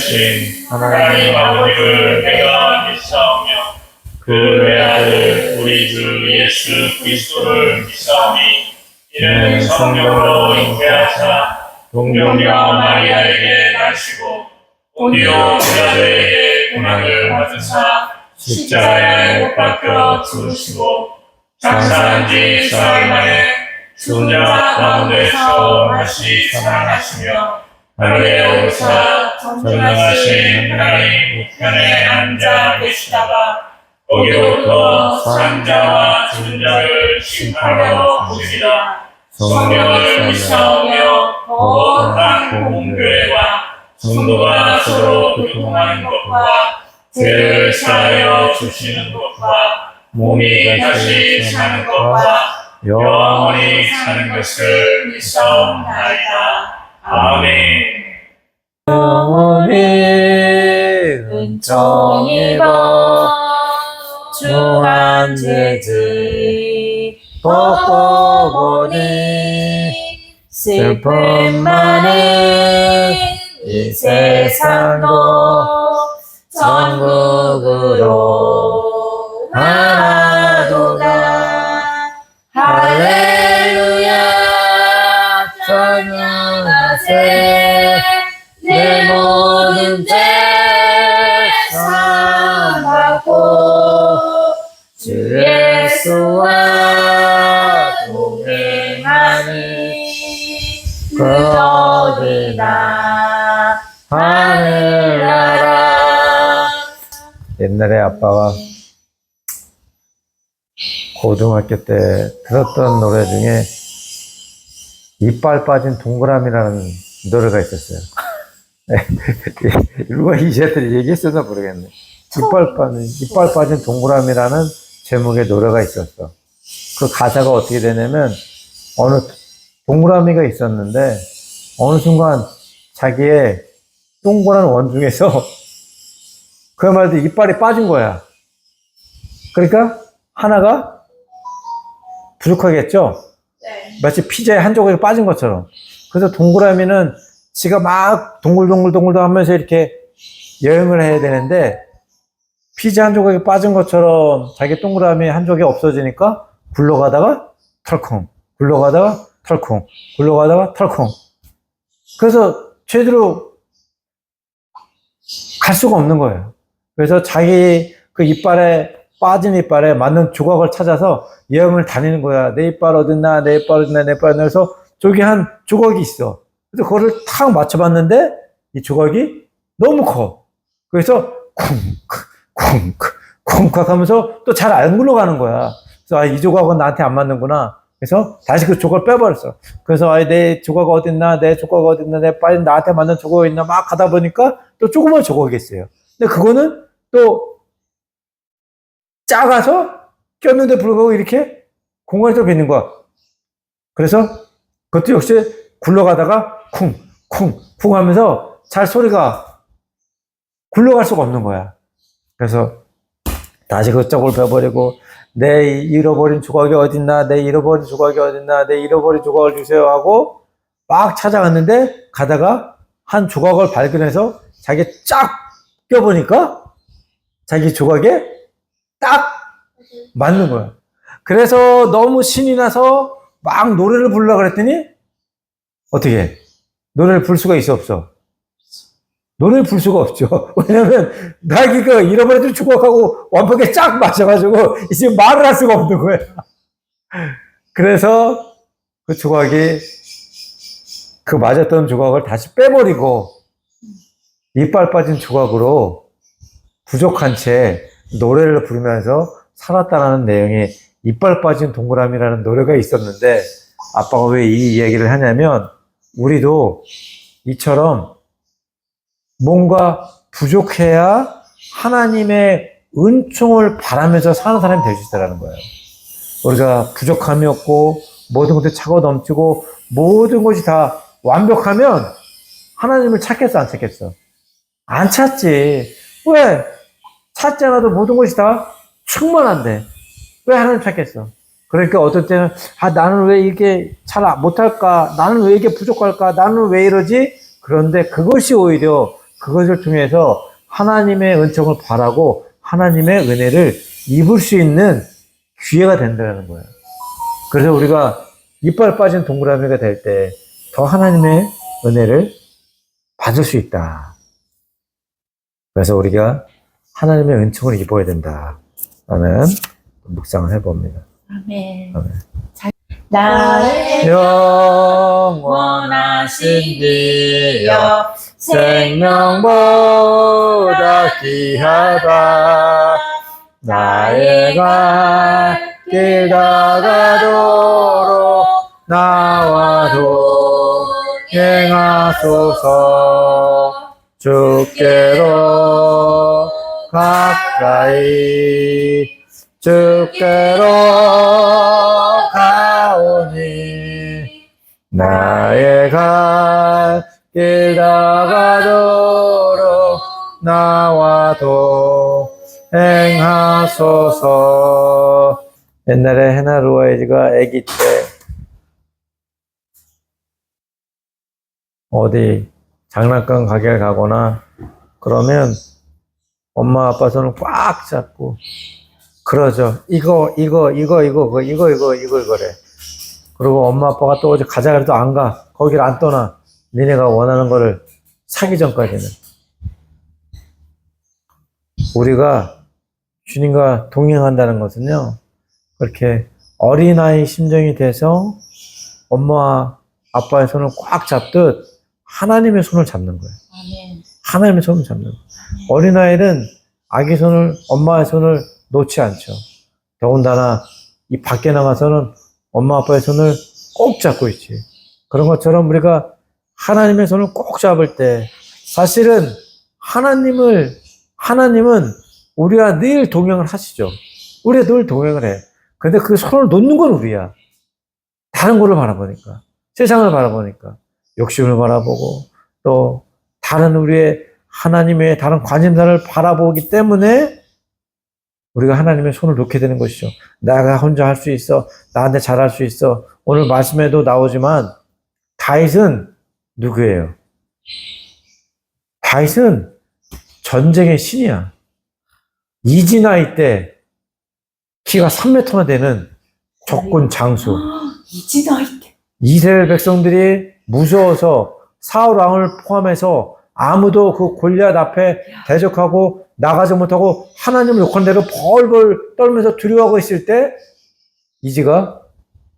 되신 하나님 아버지를 내가 믿사오며 그 외아들 우리 주 예수 그리스도를 믿사오니 이는 성령으로 잉태하사 동정녀 마리아에게 나시고 본디오 빌라도에게 고난을 받으사 십자가에 못 박혀 죽으시고 장사한 지 사흘 만에 죽은 자 가운데서 다시 살아나시며 하늘에 오르사 전능하신 하나님 우편에 앉아 계시다가 거기로부터 산자와 죽은 자를 심판하러 오시리라. 성령을 믿사오며 거룩한 공교회와 성도가 서로 교통하는 것과 죄를 사하여 주시는 것과 몸이 다시 사는 것과 영원히 사는 것을 믿사옵나이다. 아멘. 영원히 은총 입어 중한 죄들 벗고 보니 슬픔 많은 이 세상도 천국으로 하나도다. 할렐루야 찬양하세. 내 모든 죄 사하고 주 예수와 동행하니 그 어디나 하늘나라. 옛날에 아빠가 고등학교 때 들었던 노래 중에 이빨 빠진 동그라미라는 노래가 있었어요. 누가 이 세대를 얘기했었나 모르겠네. 이빨 빠진 동그라미라는 제목의 노래가 있었어. 그 가사가 어떻게 되냐면, 어느 동그라미가 있었는데, 어느 순간 자기의 동그란 원중에서 그야말로 이빨이 빠진 거야. 그러니까 하나가 부족하겠죠? 네. 마치 피자의 한 조각이 빠진 것처럼. 그래서 동그라미는 지가 막 동글동글 하면서 이렇게 여행을 해야 되는데, 피자 한 조각이 빠진 것처럼 자기 동그라미 한 조각이 없어지니까 굴러가다가 털컹, 굴러가다가 털컹, 굴러가다가 털컹. 그래서 제대로 갈 수가 없는 거예요. 그래서 자기 그 빠진 이빨에 맞는 조각을 찾아서 여행을 다니는 거야. 내 이빨 어딨나, 내 이빨 어딨나, 내 이빨 어딨나 해서 저기 한 조각이 있어. 그래서 그거를 탁 맞춰봤는데 이 조각이 너무 커. 그래서 쿵쿵 하면서 또 잘 안 굴러가는 거야. 그래서 이 조각은 나한테 안 맞는구나. 그래서 다시 그 조각을 빼버렸어. 그래서 내 조각 어딨나, 내 조각 어딨나, 빨리 나한테 맞는 조각이 있나 막 가다 보니까 또 조그만 조각이 있어요. 근데 그거는 또 작아서 꼈는데 불구하고 이렇게 공간에서 뱉는 거야. 그래서 그것도 역시 굴러가다가 쿵 하면서 잘 소리가 굴러갈 수가 없는 거야. 그래서 다시 그 쪽을 빼버리고, 내 잃어버린 조각이 어딨나, 내 잃어버린 조각이 어딨나, 내 잃어버린 조각을 주세요 하고 막 찾아갔는데, 가다가 한 조각을 발견해서 자기 쫙 껴보니까 자기 조각에 딱 맞는 거야. 그래서 너무 신이 나서 막 노래를 부르려고 그랬더니 어떻게 해? 노래를 부를 수가 있어, 없어? 노래를 부를 수가 없죠. 왜냐면 자기가 잃어버린 조각하고 완벽하게 쫙 맞춰가지고 이제 말을 할 수가 없는 거야. 그래서 그 조각이, 그 맞았던 조각을 다시 빼버리고 이빨 빠진 조각으로 부족한 채 노래를 부르면서 살았다라는 내용의 이빨 빠진 동그라미라는 노래가 있었는데, 아빠가 왜 이 이야기를 하냐면, 우리도 이처럼 뭔가 부족해야 하나님의 은총을 바라면서 사는 사람이 될 수 있다는 거예요. 우리가 부족함이 없고 모든 것이 차고 넘치고 모든 것이 다 완벽하면 하나님을 찾겠어, 안 찾겠어? 안 찾지. 왜? 찾지 않아도 모든 것이 다 충만한데 왜 하나님 찾겠어? 그러니까 어떨 때는 나는 왜 이게 잘 못할까? 나는 왜 이게 부족할까? 나는 왜 이러지? 그런데 그것이 오히려 그것을 통해서 하나님의 은총을 바라고 하나님의 은혜를 입을 수 있는 기회가 된다는 거예요. 그래서 우리가 이빨 빠진 동그라미가 될 때 더 하나님의 은혜를 받을 수 있다. 그래서 우리가 하나님의 은총을 입어야 된다라는 묵상을 해봅니다. 아멘. 아멘. 나의 영원하신 기여 생명보다 귀하다. 나의 갈 길 다가도록 나와도 행하소서. 주께로 가까이 주께로 가오니 나의 갈 길 다가도록 나와도 행하소서. 옛날에 해나 루아이즈가 아기 때 어디 장난감 가게를 가거나 그러면 엄마 아빠 손을 꽉 잡고 그러죠. 이거래. 그리고 엄마 아빠가 또 어디 가자 그래도 안 가. 거기를 안 떠나. 니네가 원하는 거를 사기 전까지는. 우리가 주님과 동행한다는 것은요, 그렇게 어린아이 심정이 돼서 엄마 아빠의 손을 꽉 잡듯 하나님의 손을 잡는 거예요. 아멘. 하나님의 손을 잡는 거예요. 어린아이는 아기 손을, 엄마의 손을 놓지 않죠. 더군다나 이 밖에 나가서는 엄마 아빠의 손을 꼭 잡고 있지. 그런 것처럼 우리가 하나님의 손을 꼭 잡을 때 사실은 하나님은 우리가 늘 동행을 하시죠. 우리가 늘 동행을 해. 근데 그 손을 놓는 건 우리야. 다른 거를 바라보니까. 세상을 바라보니까. 욕심을 바라보고 또 다른 우리의 하나님의 다른 관심사를 바라보기 때문에 우리가 하나님의 손을 놓게 되는 것이죠. 내가 혼자 할 수 있어. 나한테 잘할 수 있어. 오늘 말씀에도 나오지만 다윗은 누구예요? 다윗은 전쟁의 신이야. 이지나이 때 키가 3m나 되는 적군 장수. 이지나이 때. 이스라엘 백성들이 무서워서 사울 왕을 포함해서 아무도 그 골리앗 앞에 대적하고 나가지 못하고 하나님을 욕한 대로 벌벌 떨면서 두려워하고 있을 때 이지가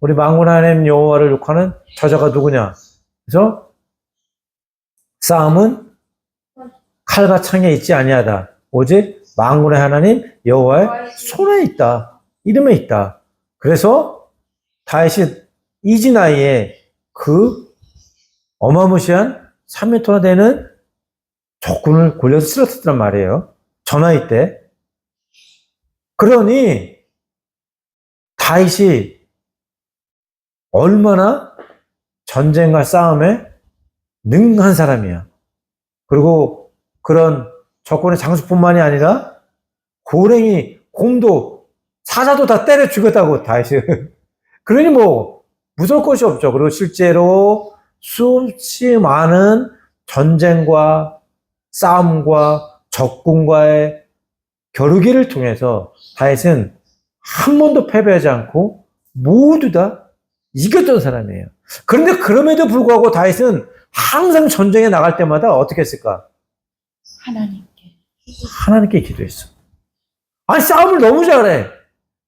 우리 만군 하나님 여호와를 욕하는 저자가 누구냐? 그래서 싸움은 칼과 창에 있지 아니하다. 오직 만군의 하나님 여호와의 손에 있다. 이름에 있다. 그래서 다윗이 이지나이에 그 어마무시한 3m나 되는 적군을 골리앗을 쓰러뜨렸단 말이에요. 저 나이 때. 그러니 다윗이 얼마나 전쟁과 싸움에 능한 사람이야. 그리고 그런 적군의 장수뿐만이 아니라 고랭이, 곰도, 사자도 다 때려 죽였다고 다윗은. 그러니 뭐 무서울 것이 없죠. 그리고 실제로 수없이 많은 전쟁과 싸움과 적군과의 겨루기를 통해서 다윗은 한 번도 패배하지 않고 모두 다 이겼던 사람이에요. 그런데 그럼에도 불구하고 다윗은 항상 전쟁에 나갈 때마다 어떻게 했을까? 하나님께 기도했어. 아니 싸움을 너무 잘해.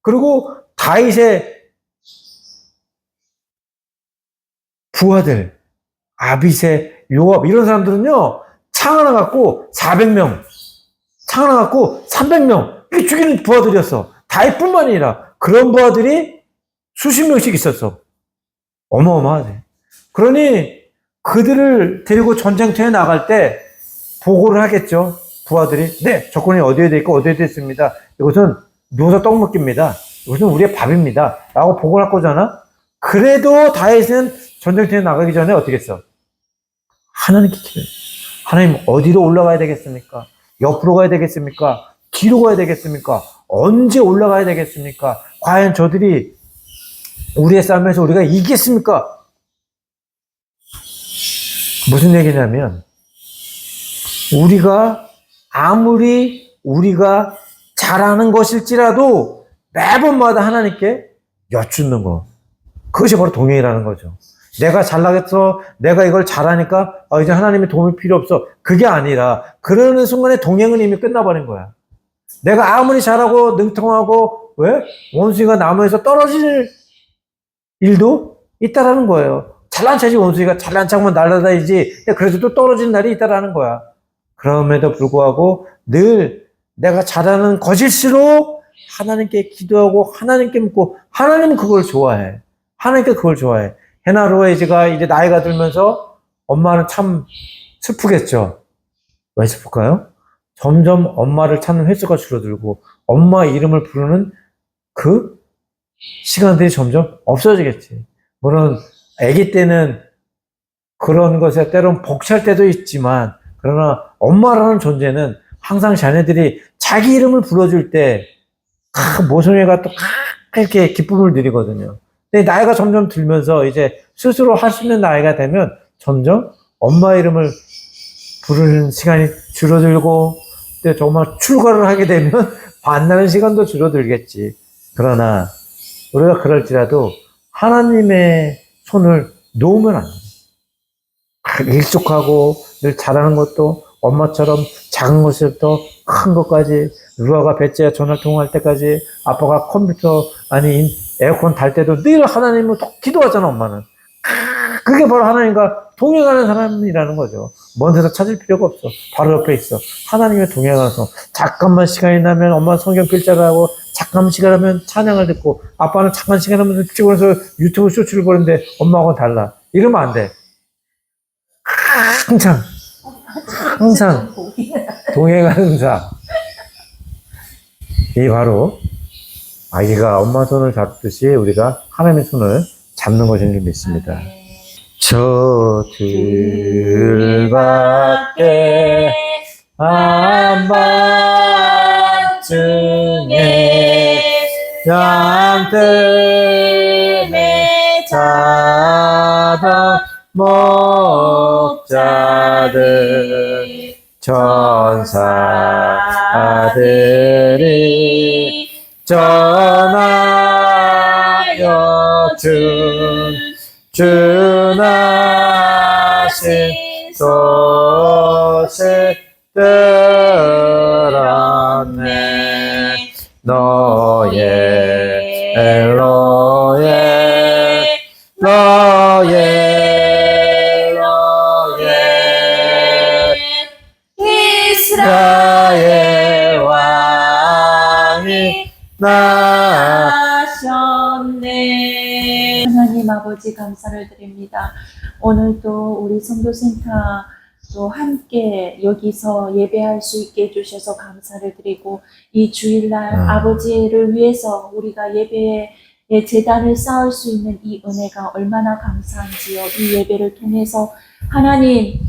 그리고 다윗의 부하들, 아비새, 요압 이런 사람들은요 창 하나 갖고 400명, 창 하나 갖고 300명 이렇게 죽이는 부하들이었어. 다윗뿐만 아니라 그런 부하들이 수십 명씩 있었어. 어마어마하지. 그러니 그들을 데리고 전쟁터에 나갈 때 보고를 하겠죠. 부하들이 네, 적군이 어디에 돼 있고 어디에 돼 있습니다. 이것은 누워서 떡 먹기입니다. 이것은 우리의 밥입니다. 라고 보고를 할 거잖아. 그래도 다윗은 전쟁터에 나가기 전에 어떻게 했어? 하나님께 기도해. 하나님 어디로 올라가야 되겠습니까? 옆으로 가야 되겠습니까? 뒤로 가야 되겠습니까? 언제 올라가야 되겠습니까? 과연 저들이 우리의 싸움에서 우리가 이기겠습니까? 무슨 얘기냐면 우리가 아무리 우리가 잘하는 것일지라도 매번마다 하나님께 여쭙는 거. 그것이 바로 동행이라는 거죠. 내가 잘나겠어. 내가 이걸 잘하니까 이제 하나님의 도움이 필요 없어. 그게 아니라 그러는 순간에 동행은 이미 끝나버린 거야. 내가 아무리 잘하고 능통하고 왜? 원숭이가 나무에서 떨어질 일도 있다라는 거예요. 잘난 척이 원숭이가 잘난 척만 날아다니지 그래도 또 떨어지는 날이 있다라는 거야. 그럼에도 불구하고 늘 내가 잘하는 것일수록 하나님께 기도하고 하나님께 묻고 하나님은 그걸 좋아해. 하나님께 그걸 좋아해. 해나 로에즈가 이제 나이가 들면서 엄마는 참 슬프겠죠. 왜 슬플까요? 점점 엄마를 찾는 횟수가 줄어들고 엄마 이름을 부르는 그 시간들이 점점 없어지겠지. 물론 아기 때는 그런 것에 때론 벅찰 때도 있지만 그러나 엄마라는 존재는 항상 자녀들이 자기 이름을 불러줄 때 모성애가 또 이렇게 기쁨을 누리거든요. 근데 나이가 점점 들면서 이제 스스로 할 수 있는 나이가 되면 점점 엄마 이름을 부르는 시간이 줄어들고 또 정말 출가를 하게 되면 만나는 시간도 줄어들겠지. 그러나 우리가 그럴지라도 하나님의 손을 놓으면 안 돼. 일속하고 늘 잘하는 것도 엄마처럼 작은 것부터 큰 것까지 루아가 배째야 전화 통화할 때까지 아빠가 컴퓨터 아니 에어컨 달 때도 늘 하나님을 기도하잖아. 엄마는 그게 바로 하나님과 동행하는 사람이라는 거죠. 먼 데서 찾을 필요가 없어. 바로 옆에 있어. 하나님과 동행하면서 잠깐만 시간이 나면 엄마는 성경 필자를 하고 잠깐 시간 하면 찬양을 듣고 아빠는 잠깐 시간 하면서 찍어서 유튜브 쇼츠를 보는데 엄마하고는 달라. 이러면 안 돼. 항상 동행하는 사. 이 바로 아기가 엄마 손을 잡듯이 우리가 하나님의 손을 잡는 것인 줄 믿습니다. 저 들밖에 한밤중에 양뜸에 자던 목자들 천사들이 전하여 준하신 소식 들었네. 너의 이스라엘 왕이 나셨네. 하나님 아버지 감사를 드립니다. 오늘도 우리 성도센터 또 함께 여기서 예배할 수 있게 해주셔서 감사를 드리고 이 주일날 아버지를 위해서 우리가 예배의 제단을 쌓을 수 있는 이 은혜가 얼마나 감사한지요. 이 예배를 통해서 하나님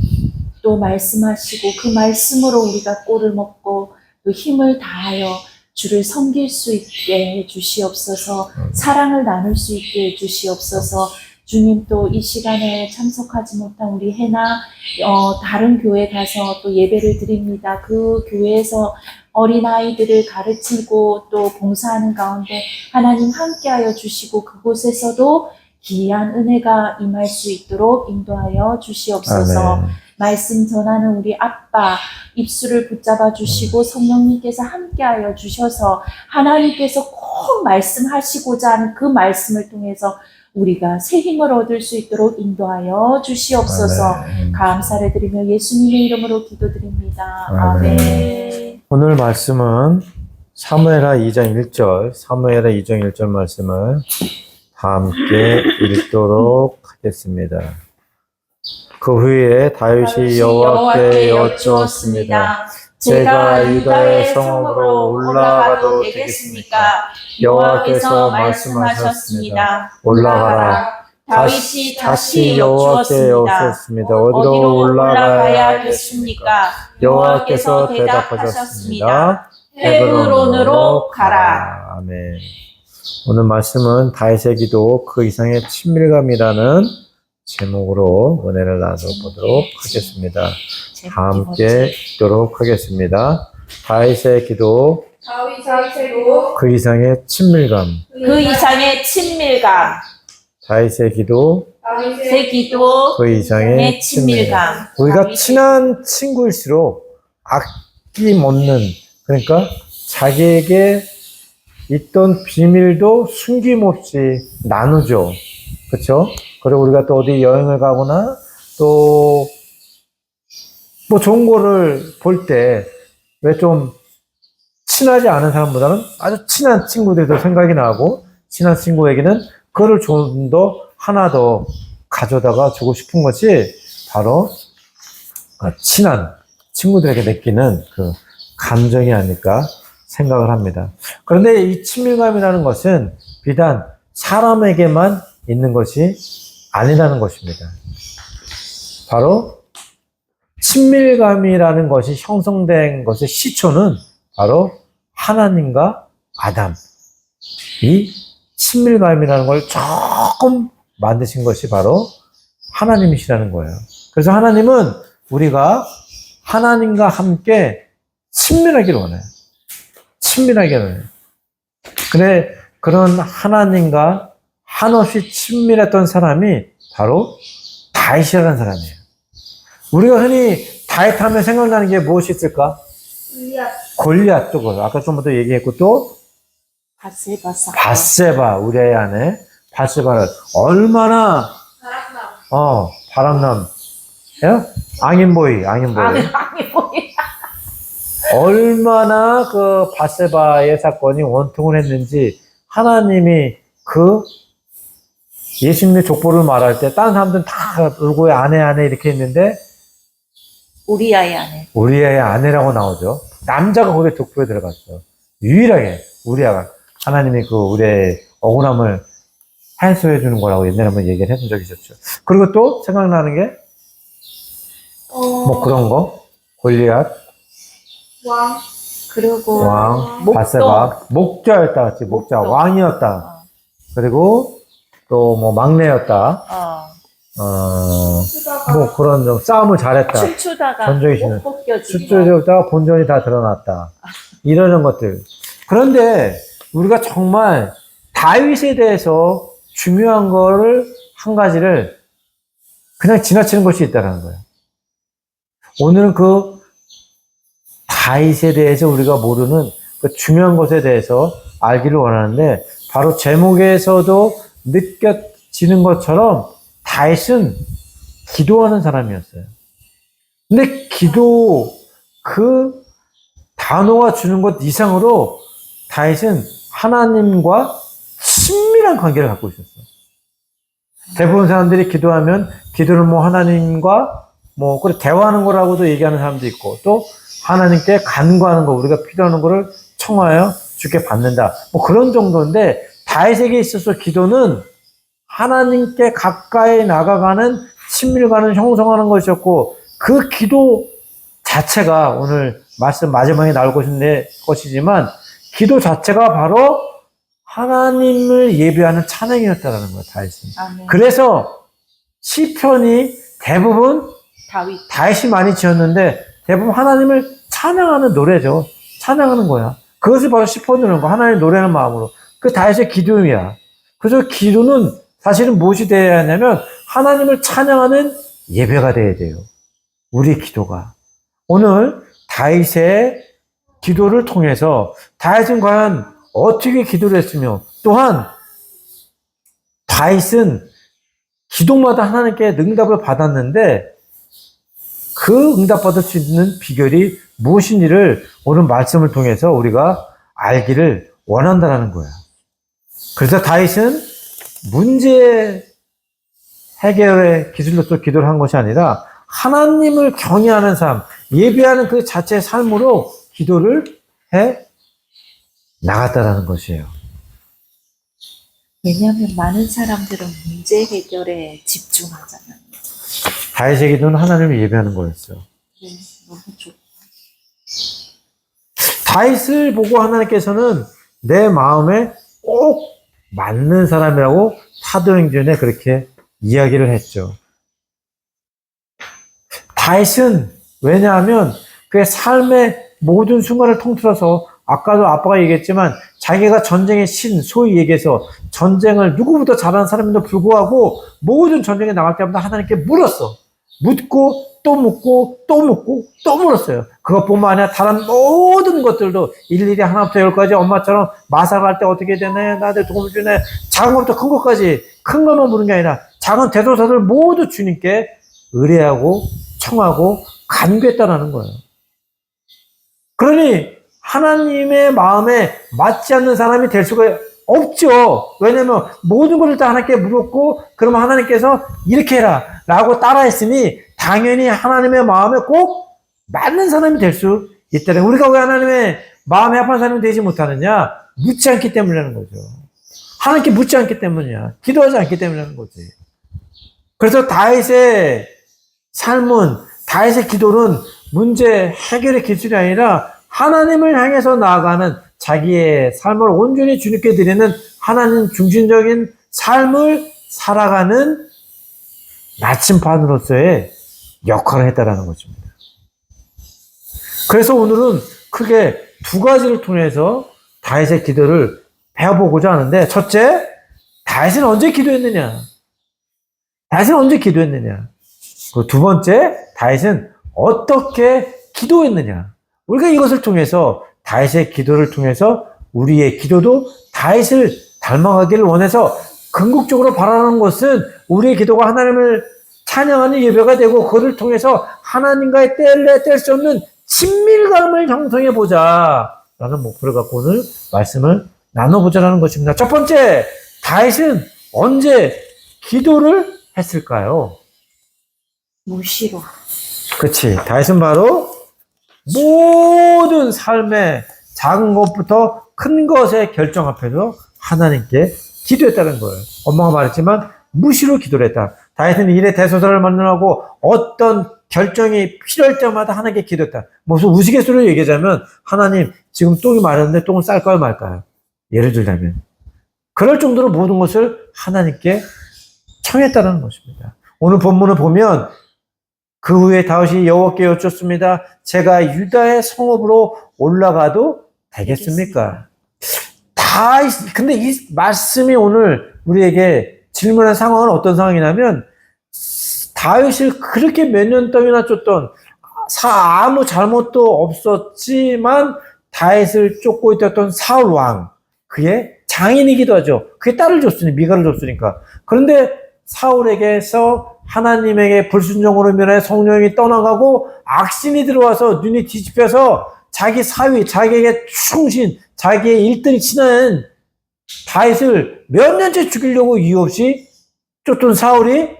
또 말씀하시고 그 말씀으로 우리가 꼴을 먹고 또 힘을 다하여 주를 섬길 수 있게 해주시옵소서. 사랑을 나눌 수 있게 해주시옵소서. 주님 또 이 시간에 참석하지 못한 우리 해나 다른 교회 가서 또 예배를 드립니다. 그 교회에서 어린아이들을 가르치고 또 봉사하는 가운데 하나님 함께하여 주시고 그곳에서도 기이한 은혜가 임할 수 있도록 인도하여 주시옵소서. 아멘. 말씀 전하는 우리 아빠 입술을 붙잡아 주시고 성령님께서 함께하여 주셔서 하나님께서 꼭 말씀하시고자 하는 그 말씀을 통해서 우리가 새 힘을 얻을 수 있도록 인도하여 주시옵소서. 아멘. 감사를 드리며 예수님의 이름으로 기도드립니다. 아멘. 오늘 말씀은 사무엘하 2장 1절, 사무엘하 2장 1절 말씀을 다 함께 읽도록 하겠습니다. 그 후에 다윗이 여호와께 여쭈었습니다. 제가 유다의 성읍으로 올라가도 되겠습니까? 여호와께서 말씀하셨습니다. 올라가라. 다윗이 다시 여호와께 여쭈었습니다. 어디로 올라가야겠습니까? 여호와께서 대답하셨습니다. 헤브론으로 가라. 아멘. 오늘 말씀은 다윗의 기도 그 이상의 친밀감이라는 제목으로 은혜를 나눠보도록 하겠습니다. 함께 읽도록 하겠습니다. 다윗의 기도, 다윗의 기도, 그 이상의 친밀감. 그 이상의 친밀감, 다윗의 기도, 제 기도, 그 이상의 의 친밀감. 우리가 다윗의 친한 친구일수록 아낌없는, 그러니까 자기에게 있던 비밀도 숨김없이 나누죠. 그렇죠? 그리고 우리가 또 어디 여행을 가거나 또 뭐 좋은 거를 볼 때 왜 좀 친하지 않은 사람보다는 아주 친한 친구들도 생각이 나고, 친한 친구에게는 그거를 좀 더 하나 더 가져다가 주고 싶은 것이 바로 친한 친구들에게 느끼는 그 감정이 아닐까 생각을 합니다. 그런데 이 친밀감이라는 것은 비단 사람에게만 있는 것이 아니라는 것입니다. 바로 친밀감이라는 것이 형성된 것의 시초는 바로 하나님과 아담. 이 친밀감이라는 걸 조금 만드신 것이 바로 하나님이시라는 거예요. 그래서 하나님은 우리가 하나님과 함께 친밀하기를 원해요. 친밀하기를 원해요. 그래, 그런 하나님과 한없이 친밀했던 사람이 바로 다윗이라는 사람이에요. 우리가 흔히 다윗 하면 생각나는 게 무엇이 있을까? 골리앗 쪽으로 아까 좀부터 얘기했고, 또 바세바 사건. 밧세바, 우리의 아내 밧세바를 얼마나 바람남, 앙인보이 아니 뭐야? 얼마나 그 밧세바의 사건이 원통을 했는지, 하나님이 그 예수님의 족보를 말할 때 다른 사람들은 다 울고의 아내 이렇게 했는데 우리아의 아내. 우리아의 아내라고 나오죠. 남자가 거기에 족보에 들어갔어. 유일하게 우리아가 하나님이 그 우리의 억울함을 해소해 주는 거라고 옛날에 한번 얘기를 해준 적이 있었죠. 그리고 또 생각나는 게 뭐 그런 거, 골리앗, 왕, 그리고 왕, 목동. 밧세바, 목자였다, 같이 목자, 목동. 왕이었다. 그리고 또 뭐 막내였다. 수다가, 뭐 그런 좀 싸움을 잘했다. 춤추다가 전적이 못 벗겨지고. 숫조였다가 본전이 다 드러났다. 이러는 것들. 그런데 우리가 정말 다윗에 대해서 중요한 거를 한 가지를 그냥 지나치는 것이 있다는 거예요. 오늘은 그 다윗에 대해서 우리가 모르는 그 중요한 것에 대해서 알기를 원하는데, 바로 제목에서도 느껴지는 것처럼 다윗은 기도하는 사람이었어요. 근데 기도, 그 단어가 주는 것 이상으로 다윗은 하나님과 친밀한 관계를 갖고 있었어요. 대부분 사람들이 기도하면 기도를 뭐 하나님과 뭐 그래 대화하는 거라고도 얘기하는 사람도 있고, 또 하나님께 간구하는 거, 우리가 필요한 거를 청하여 주께 받는다, 뭐 그런 정도인데, 다윗에게 있어서 기도는 하나님께 가까이 나가가는 친밀감을 형성하는 것이었고, 그 기도 자체가 오늘 말씀 마지막에 나올 것이지만 기도 자체가 바로 하나님을 예배하는 찬양이었다는 거예요, 다윗은. 아멘. 그래서 시편이 대부분 다윗이 많이 지었는데 대부분 하나님을 찬양하는 노래죠. 찬양하는 거야. 그것이 바로 시편이라는 거. 하나님 노래하는 마음으로. 그 다윗의 기도이야. 그래서 기도는 사실은 무엇이 되어야 하냐면 하나님을 찬양하는 예배가 되어야 돼요. 우리 기도가. 오늘 다윗의 기도를 통해서 다윗은 과연 어떻게 기도를 했으며, 또한 다윗은 기도마다 하나님께 응답을 받았는데 그 응답받을 수 있는 비결이 무엇인지를 오늘 말씀을 통해서 우리가 알기를 원한다는 거야. 그래서 다윗은 문제 해결의 기술로서 기도를 한 것이 아니라 하나님을 경외하는 삶, 예배하는 그 자체의 삶으로 기도를 해 나갔다라는 것이에요. 왜냐하면 많은 사람들은 문제 해결에 집중하잖아요. 다윗의 기도는 하나님을 예배하는 거였어요. 네, 너무 좋다. 다윗을 보고 하나님께서는 내 마음에 꼭 맞는 사람이라고 사도행전에 그렇게 이야기를 했죠. 다윗은 왜냐하면 그의 삶의 모든 순간을 통틀어서 아까도 아빠가 얘기했지만 자기가 전쟁의 신, 소위 얘기해서 전쟁을 누구보다 잘하는 사람임에도 불구하고 모든 전쟁에 나갈 때마다 하나님께 물었어. 묻고 또 묻고 또 묻고 또 물었어요. 그것뿐만 아니라 다른 모든 것들도 일일이 하나부터 열까지 엄마처럼 마사할 때 어떻게 되네, 나한테 도움을 주네, 작은 것부터 큰 것까지 큰 것만 물은 게 아니라 작은 대도사들 모두 주님께 의뢰하고 청하고 간구했다라는 거예요. 그러니 하나님의 마음에 맞지 않는 사람이 될 수가 없죠. 왜냐면 모든 것을 다 하나님께 물었고 그러면 하나님께서 이렇게 해라 라고 따라했으니 당연히 하나님의 마음에 꼭 맞는 사람이 될 수 있다는. 우리가 왜 하나님의 마음에 합한 사람이 되지 못하느냐? 묻지 않기 때문이라는 거죠. 하나님께 묻지 않기 때문이야. 기도하지 않기 때문이라는 거지. 그래서 다윗의 삶은, 다윗의 기도는 문제 해결의 기술이 아니라 하나님을 향해서 나아가는 자기의 삶을 온전히 주님께 드리는 하나님 중심적인 삶을 살아가는 나침반으로서의 역할을 했다라는 것입니다. 그래서 오늘은 크게 두 가지를 통해서 다윗의 기도를 배워보고자 하는데, 첫째, 다윗은 언제 기도했느냐? 다윗은 언제 기도했느냐? 그리고 두 번째, 다윗은 어떻게 기도했느냐? 우리가 이것을 통해서 다윗의 기도를 통해서 우리의 기도도 다윗을 닮아가기를 원해서 궁극적으로 바라는 것은 우리의 기도가 하나님을 찬양하는 예배가 되고 그것을 통해서 하나님과의 뗄 수 없는 친밀감을 형성해 보자라는 목표를 갖고 오늘 말씀을 나눠보자라는 것입니다. 첫 번째, 다윗은 언제 기도를 했을까요? 무시로. 그치. 다윗은 바로 모든 삶의 작은 것부터 큰 것의 결정 앞에서 하나님께 기도했다는 거예요. 엄마가 말했지만 무시로 기도를 했다. 다윗은 일의 대소사를 만나고 어떤 결정이 필요할 때마다 하나님께 기도했다. 무슨 우스갯소리를 얘기하자면 하나님 지금 똥이 마렸는데 똥을 쌀까요 말까요? 예를 들자면 그럴 정도로 모든 것을 하나님께 청했다는 것입니다. 오늘 본문을 보면 그 후에 다윗이 여호와께 여쭙습니다. 제가 유다의 성읍으로 올라가도 되겠습니까? 근데 이 말씀이 오늘 우리에게 질문한 상황은 어떤 상황이냐면 다윗을 그렇게 몇 년 동안이나 쫓던 아무 잘못도 없었지만 다윗을 쫓고 있었던 사울 왕, 그의 장인이기도 하죠. 그의 딸을 줬으니, 미가를 줬으니까. 그런데 사울에게서 하나님에게 불순종으로 인해 성령이 떠나가고 악신이 들어와서 눈이 뒤집혀서 자기 사위, 자기에게 충신, 자기의 1등이 친한 다윗을 몇 년째 죽이려고 이유 없이 쫓던 사울이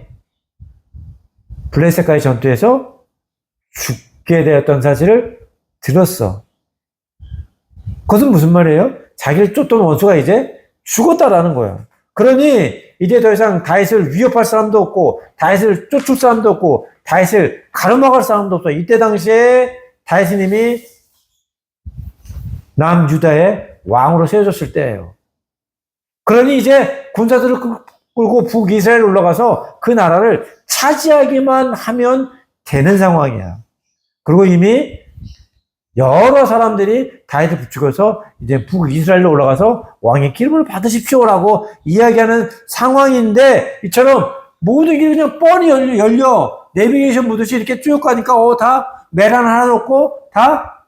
블레셋과의 전투에서 죽게 되었던 사실을 들었어. 그것은 무슨 말이에요? 자기를 쫓던 원수가 이제 죽었다라는 거야. 그러니 이제 더 이상 다윗을 위협할 사람도 없고 다윗을 쫓을 사람도 없고 다윗을 가로막을 사람도 없어. 이때 당시에 다윗은 이미 남유다의 왕으로 세워졌을 때예요. 그러니 이제 군사들을 끌고 북이스라엘 올라가서 그 나라를 차지하기만 하면 되는 상황이야. 그리고 이미 여러 사람들이 다윗을 부추겨서 이제 북이스라엘로 올라가서 왕의 기름을 받으십시오라고 이야기하는 상황인데, 이처럼 모든 게 그냥 뻔히 열려 내비게이션 보듯이 이렇게 쭉 가니까 다 메란 하나 없고 다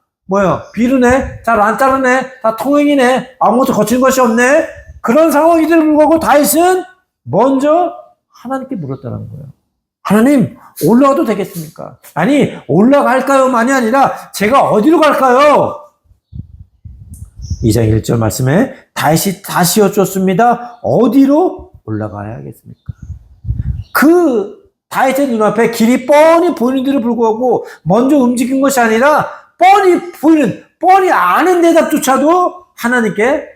비루네, 잘 안 자르네, 다 통행이네, 아무것도 거친 것이 없네. 그런 상황이들 불구하고 다윗은 먼저 하나님께 물었다는 거예요. 하나님, 올라가도 되겠습니까? 아니, 올라갈까요만이 아니라 제가 어디로 갈까요? 2장 1절 말씀에 다윗이 다시 여쭙습니다. 어디로 올라가야겠습니까? 그 다윗의 눈앞에 길이 뻔히 보이는데도 불구하고 먼저 움직인 것이 아니라 뻔히 아는 대답조차도 하나님께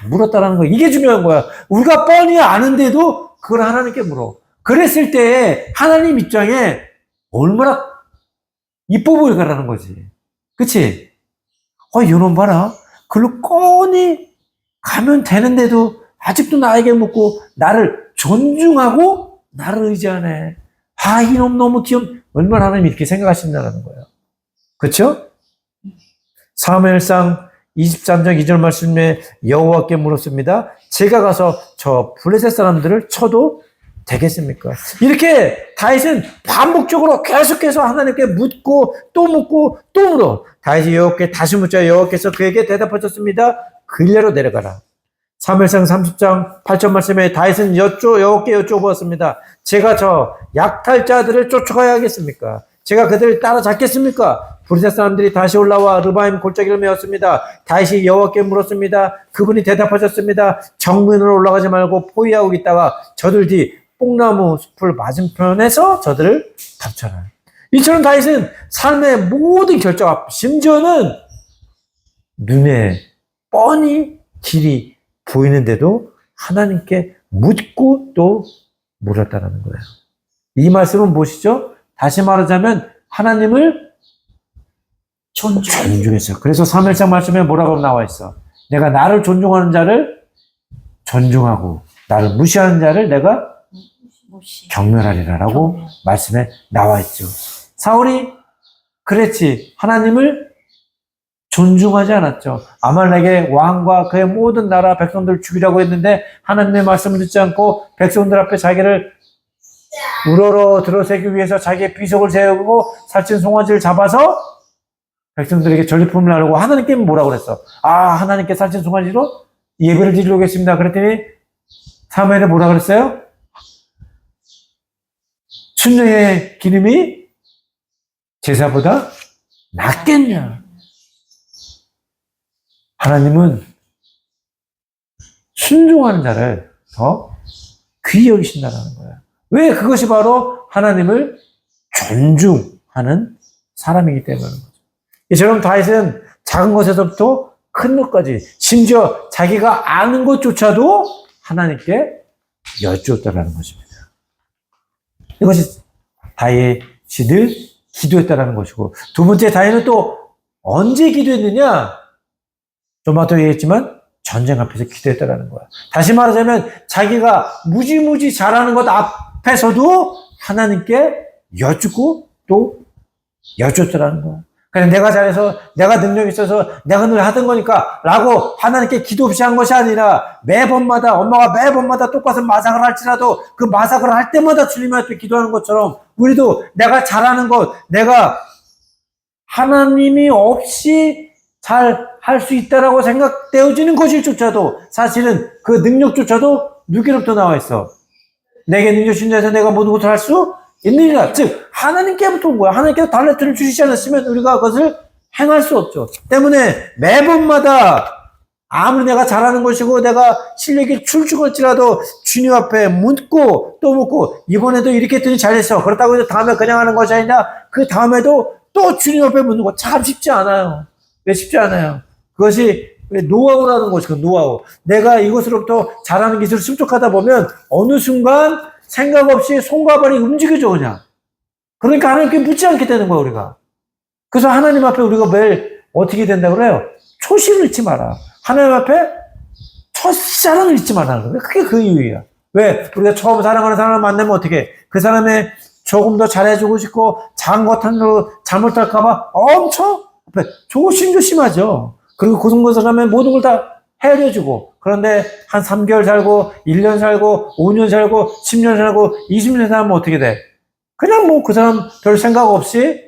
물었다라는 거야. 이게 중요한 거야. 우리가 뻔히 아는데도 그걸 하나님께 물어. 그랬을 때 하나님 입장에 얼마나 이뻐 보일까라는 거지. 그치? 이놈 봐라. 글로 뻔히 가면 되는데도 아직도 나에게 묻고 나를 존중하고 나를 의지하네. 이놈 너무 귀염. 얼마나 하나님 이렇게 생각하신다는 거예요. 그렇죠? 사무엘상 23장 2절 말씀에 여호와께 물었습니다. 제가 가서 저 블레셋 사람들을 쳐도 되겠습니까? 이렇게 다윗은 반복적으로 계속해서 하나님께 묻고 또 묻고 또 물어. 다윗이 여호와께 다시 묻자 여호와께서 그에게 대답하셨습니다. 길례로 내려가라. 사무엘상 30장 8절 말씀에 다윗은 여호와께 여쭤보았습니다. 제가 저 약탈자들을 쫓아가야 하겠습니까? 제가 그들을 따라잡겠습니까? 블레셋 사람들이 다시 올라와 르바임 골짜기를 메웠습니다. 다윗이 여호와께 물었습니다. 그분이 대답하셨습니다. 정문으로 올라가지 말고 포위하고 있다가 저들 뒤 뽕나무 숲을 맞은편에서 저들을 덮쳐라. 이처럼 다윗은 삶의 모든 결정 앞, 심지어는 눈에 뻔히 길이 보이는데도 하나님께 묻고 또 물었다는 거예요. 이 말씀은 무엇이죠? 다시 말하자면 하나님을 존중했어요. 그래서 사무엘상 말씀에 뭐라고 나와 있어? 내가 나를 존중하는 자를 존중하고 나를 무시하는 자를 내가 경멸하리라라고 말씀에 나와 있죠. 사울이 그랬지. 하나님을 존중하지 않았죠. 아말렉의 왕과 그의 모든 나라 백성들을 죽이려고 했는데 하나님의 말씀을 듣지 않고 백성들 앞에 자기를 우러러 들어세기 위해서 자기의 비석을 세우고 살찐 송아지를 잡아서 백성들에게 전리품을 나누고 하나님께 뭐라고 그랬어? 하나님께 살찐 송아지로 예배를 드리려고 했습니다. 그랬더니 사무엘에 뭐라 그랬어요? 순정의 기름이 제사보다 낫겠냐? 하나님은 순종하는 자를 더 귀히 여기신다는 거예요. 왜? 그것이 바로 하나님을 존중하는 사람이기 때문인 거죠. 이처럼 다윗은 작은 것에서부터 큰 것까지 심지어 자기가 아는 것조차도 하나님께 여쭈었다는 것입니다. 이것이 다윗이 늘 기도했다는 것이고, 두 번째 다윗은 또 언제 기도했느냐? 좀 아까 얘기했지만 전쟁 앞에서 기도했다는 거야. 다시 말하자면 자기가 무지무지 잘하는 것 앞에서도 하나님께 여쭙고 또 여쭈었다는 거야. 그냥 내가 잘해서 내가 능력이 있어서 내가 늘 하던 거니까 라고 하나님께 기도 없이 한 것이 아니라 매번마다 엄마가 매번마다 똑같은 마삭을 할지라도 그 마삭을 할 때마다 주님 앞에 기도하는 것처럼 우리도 내가 잘하는 것, 내가 하나님이 없이 잘 할 수 있다라고 생각되어지는 것일조차도 사실은 그 능력조차도 누구로부터 나와 있어? 내게 능력 주신 자에서 내가 모든 것을 할 수 있느니라. 즉 하나님께부터 온 거야. 하나님께서 달란트를 주시지 않았으면 우리가 그것을 행할 수 없죠. 때문에 매번마다 아무리 내가 잘하는 것이고 내가 실력이 출중할지라도 주님 앞에 묻고 또 묻고 이번에도 이렇게 했더니 잘했어. 그렇다고 해서 다음에 그냥 하는 것이 아니라 그 다음에도 또 주님 앞에 묻는 거 참 쉽지 않아요. 왜 쉽지 않아요? 그것이 노하우라는 것이 그 노하우. 내가 이것으로부터 잘하는 기술을 습득하다 보면 어느 순간 생각 없이 손과 발이 움직여져 그냥. 그러니까 하나님께 묻지 않게 되는 거야 우리가. 그래서 하나님 앞에 우리가 매일 어떻게 된다 그래요? 초심을 잃지 마라. 하나님 앞에 첫사랑을 잊지 말라는 거예요. 그게 그 이유야. 왜? 우리가 처음 사랑하는 사람을 만나면 어떻게 해? 그 사람의 조금 더 잘해주고 싶고 작은 것 하나로 잘못할까봐 엄청 조심조심하죠. 그리고 그 사람의 모든 걸 다 헤아려주고 그런데 한 3개월 살고 1년 살고 5년 살고 10년 살고 20년 살면 어떻게 돼? 그냥 뭐 그 사람 별 생각 없이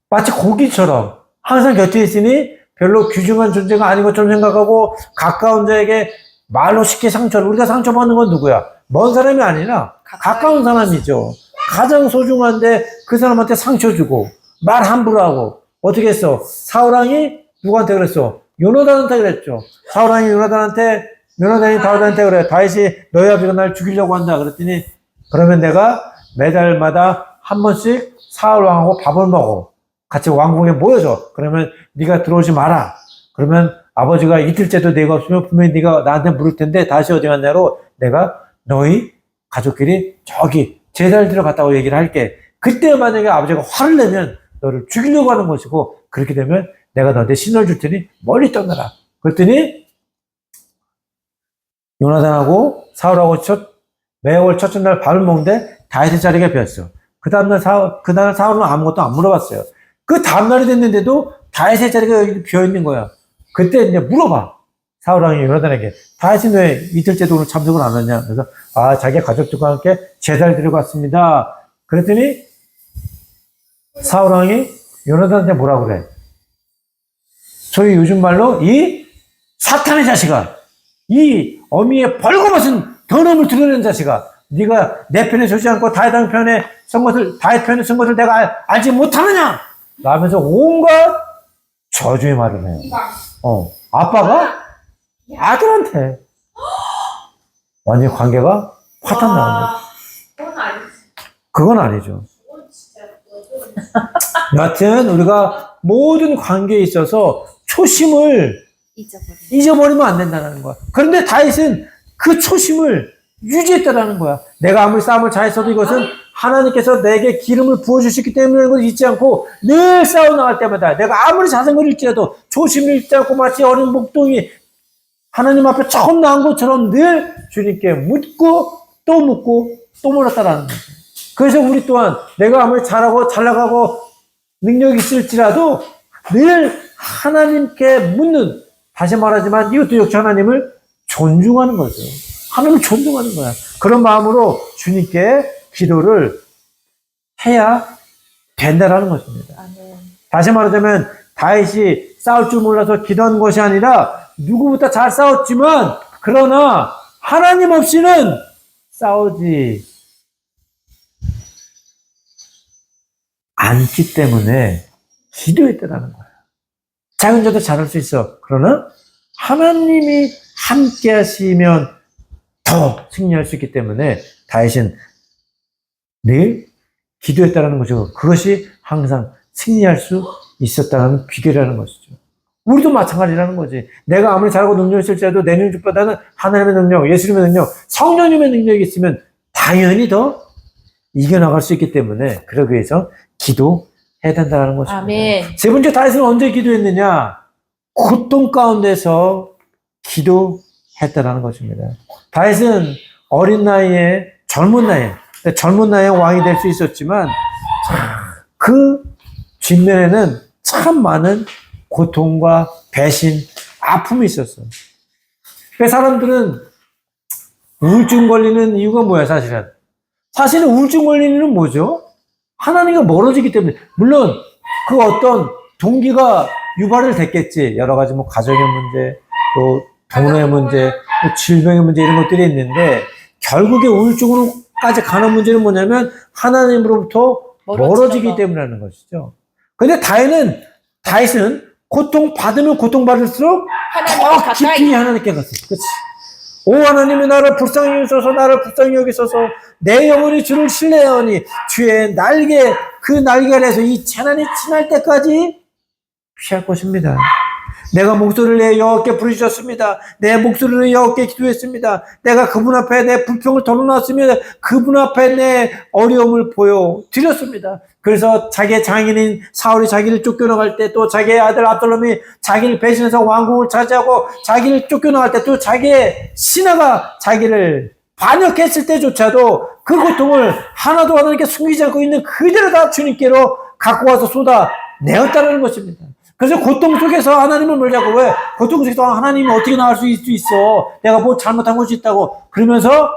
마치 고기처럼 항상 곁에 있으니 별로 귀중한 존재가 아닌 것처럼 생각하고 가까운 자에게 말로 쉽게 상처를 우리가 상처받는 건 누구야? 먼 사람이 아니라 가까운 사람이죠. 가장 소중한데 그 사람한테 상처 주고 말 함부로 하고 어떻게 했어? 사울왕이 누구한테 그랬어? 요나단한테 그랬죠. 사울왕이 요나단이 다윗한테 그래. 다윗이 너희 아버지가 날 죽이려고 한다. 그랬더니 그러면 내가 매달마다 한 번씩 사울왕하고 밥을 먹어. 같이 왕궁에 모여서. 그러면 네가 들어오지 마라. 그러면 아버지가 이틀째도 내가 없으면 분명히 네가 나한테 물을 텐데 다시 어디 갔냐로 내가 너희 가족끼리 저기 제사를 드려 갔다고 얘기를 할게. 그때 만약에 아버지가 화를 내면 너를 죽이려고 하는 것이고 그렇게 되면 내가 너한테 신호를 줄 테니 멀리 떠나라. 그랬더니 요나단하고 사울하고 매월 첫째 날 밥을 먹는데 다윗의 자리가 비었어. 그 다음날 사울은 아무것도 안 물어봤어요. 그 다음날이 됐는데도 다윗의 자리가 여기 비어있는 거야. 그때 이제 물어봐. 사울 왕이 요나단에게 다윗은 왜 이틀째도 오늘 참석을 안 하냐. 그래서 자기 가족들과 함께 제사를 드리고 왔습니다. 그랬더니 사울 왕이 요나단한테 뭐라고 그래? 소위 요즘 말로 이 사탄의 자식아, 이 어미의 벌거벗은 더러움을 드러내는 자식아, 네가 내 편에 서지 않고 다윗 편에 다윗 편에 선 것을 내가 알지 못하느냐? 라면서 온갖 저주의 말을 해요. 아빠가 아들한테 완전히 관계가 파탄 나는 거죠. 그건 아니지. 그건 아니죠. 그건 진짜 여하튼 우리가 모든 관계에 있어서 초심을 잊어버리면 안 된다는 거야. 그런데 다윗은 그 초심을 유지했다라는 거야. 내가 아무리 싸움을 잘했어도 이것은 하나님께서 내게 기름을 부어주셨기 때문에 그걸 잊지 않고 늘 싸워 나갈 때마다 내가 아무리 자전거를 잃지라도 초심을 잃지 않고 마치 어린 목동이 하나님 앞에 처음 나온 것처럼 늘 주님께 묻고 또 물었다라는 거죠. 그래서 우리 또한 내가 아무리 잘하고 잘 나가고 능력이 있을지라도 늘 하나님께 묻는, 다시 말하지만 이것도 역시 하나님을 존중하는 거죠. 하나님을 존중하는 거야. 그런 마음으로 주님께 기도를 해야 된다라는 것입니다. 아멘. 다시 말하자면 다윗이 싸울 줄 몰라서 기도한 것이 아니라 누구보다 잘 싸웠지만 그러나 하나님 없이는 싸우지 않기 때문에 기도했다라는 거야. 작은 자도 잘할 수 있어. 그러나 하나님이 함께 하시면 더 승리할 수 있기 때문에 다윗은 늘 기도했다는 거죠. 그것이 항상 승리할 수 있었다는 비결이라는 것이죠. 우리도 마찬가지라는 거지. 내가 아무리 잘하고 능력이 있을지라도 내 능력보다는 하나님의 능력, 예수님의 능력, 성령님의 능력이 있으면 당연히 더 이겨나갈 수 있기 때문에 그러기 위해서 기도해야 된다는 것입니다. 아멘. 세 번째, 다윗은 언제 기도했느냐? 고통 가운데서 기도했다는 것입니다. 다윗은 어린 나이에, 젊은 나이에 왕이 될 수 있었지만 그 뒷면에는 참 많은 고통과 배신, 아픔이 있었어. 그 사람들은 우울증 걸리는 이유가 뭐야, 사실은? 사실은 우울증 걸리는 이유는 뭐죠? 하나님과 멀어지기 때문에. 물론 그 어떤 동기가 유발을 됐겠지. 여러 가지 뭐 가정의 문제, 또 돈의 문제, 또 질병의 문제 이런 것들이 있는데 결국에 우울증으로까지 가는 문제는 뭐냐면 하나님으로부터 멀어지기 때문이라는 것이죠. 근데 다윗은 고통받으면 고통받을수록 더 깊이 하나님께 갔어. 그치? 오 하나님이 나를 불쌍히 여기소서, 나를 불쌍히 여기소서, 내 영혼이 주를 신뢰하오니 주의 날개, 그 날개 아래에서 이 재난이 지날 때까지 피할 것입니다. 내가 목소리를 내 여호와께 부르짖었습니다. 내 목소리를 여호와께 기도했습니다. 내가 그분 앞에 내 불평을 털어놨으며 그분 앞에 내 어려움을 보여드렸습니다. 그래서 자기의 장인인 사울이 자기를 쫓겨나갈 때, 또 자기의 아들 압살롬이 자기를 배신해서 왕궁을 차지하고 자기를 쫓겨나갈 때, 또 자기의 신하가 자기를 반역했을 때조차도 그 고통을 하나도 하나님께 숨기지 않고 있는 그대로 다 주님께로 갖고 와서 쏟아내었다는 것입니다. 그래서 고통 속에서 하나님을 몰자고, 왜? 고통 속에서 하나님이 어떻게 나을 수 있어? 내가 뭐 잘못한 것이 있다고. 그러면서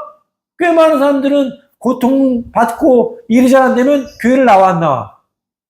꽤 많은 사람들은 고통받고 일이 잘 안 되면 교회를 나와 안 나와?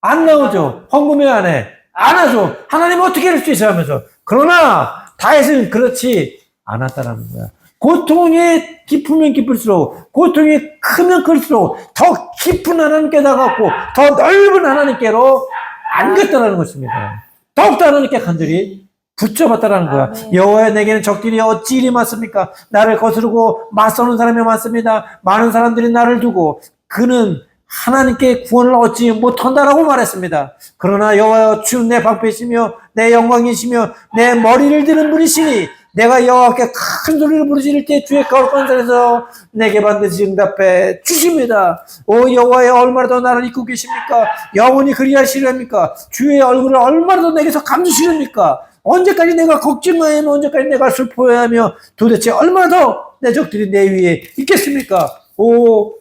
안 나오죠. 헌금회 안 해. 안 하죠. 하나님 어떻게 할 수 있어 하면서. 그러나 다윗은 그렇지 않았다는 거야. 고통이 깊으면 깊을수록, 고통이 크면 클수록 더 깊은 하나님께 나갔고 더 넓은 하나님께로 안겼다는 것입니다. 더욱더 하나님께 간절히 붙잡았다는 거야. 여호와여, 내게는 적들이 어찌 이리 많습니까? 나를 거스르고 맞서는 사람이 많습니다. 많은 사람들이 나를 두고 그는 하나님께 구원을 얻지 못한다라고 말했습니다. 그러나 여호와여, 주는 내 방패이시며 내 영광이시며 내 머리를 드는 분이시니 내가 여호와께 큰 소리를 부르짖을 때 주의 거룩한 산에서 내게 반드시 응답해 주십니다. 오 여호와여, 얼마나 더 나를 잊고 계십니까? 영원히 그리하시렵니까? 주의 얼굴을 얼마나 더 내게서 감추시렵니까? 언제까지 내가 걱정해야 하며, 언제까지 내가 슬퍼해야 하며, 도대체 얼마나 더 내 적들이 내 위에 있겠습니까? 오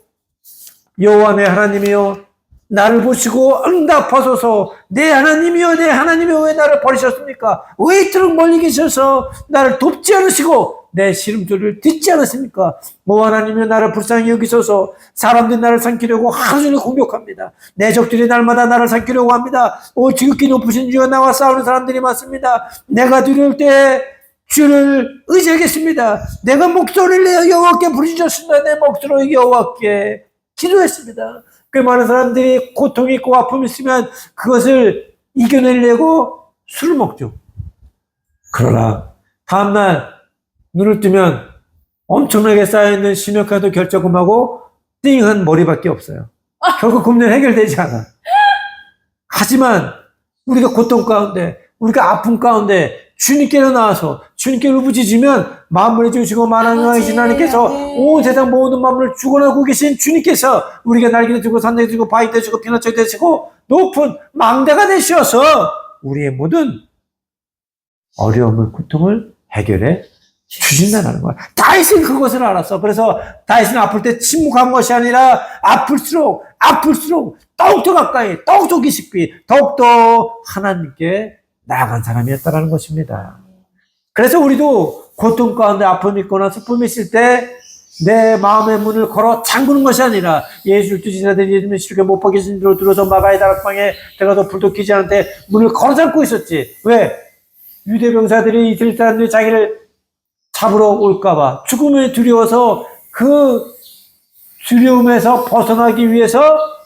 여호와 내 하나님이여 나를 보시고 응답하소서. 내 하나님이여 내 하나님이여 왜 나를 버리셨습니까? 왜 이토록 멀리 계셔서 나를 돕지 않으시고 내 시름소리를 듣지 않으십니까? 오 하나님이여 나를 불쌍히 여기소서. 사람들이 나를 삼키려고 하루 종일 공격합니다. 내 적들이 날마다 나를 삼키려고 합니다. 오 지극히 높으신 주여 나와 싸우는 사람들이 많습니다. 내가 두려울 때 주를 의지하겠습니다. 내가 목소리를 내어 여호와께 부르짖었습니다. 내 목소리로 여호와께 기도했습니다. 그 많은 사람들이 고통이 있고 아픔이 있으면 그것을 이겨내려고 술을 먹죠. 그러나 다음날 눈을 뜨면 엄청나게 쌓여있는 심혈관도 결정금하고 띵한 머리밖에 없어요. 결국 금년 해결되지 않아. 하지만 우리가 고통 가운데 우리가 아픔 가운데 주님께로 나와서 주님께로 부짖으면 만물의 주시고 만왕의 하나님께서 온 세상 모든 만물을 주관하고 계신 주님께서 우리가 날개를 주고 산대를 주고 바위 되시고 피난처가 되시고 높은 망대가 되셔서 우리의 모든 어려움을 고통을 해결해 주신다는 거야. 다윗은 그것을 알았어. 그래서 다윗은 아플 때 침묵한 것이 아니라 아플수록 더욱더 가까이 더욱더 깊이 더욱더 하나님께 나아간 사람이었다는 것입니다. 그래서 우리도 고통 가운데 아픔이 있거나 슬픔이 있을 때 내 마음의 문을 걸어 잠그는 것이 아니라 예수를 두지라되 예수님의 시력에 못 박히신 대로 들어서 마가의 다락방에 들어가서 불도 켜지 않을 때 문을 걸어 잠고 있었지. 왜? 유대 병사들이 이스라엘 사람들이 자기를 잡으러 올까봐 죽음에 두려워서 그 두려움에서 벗어나기 위해서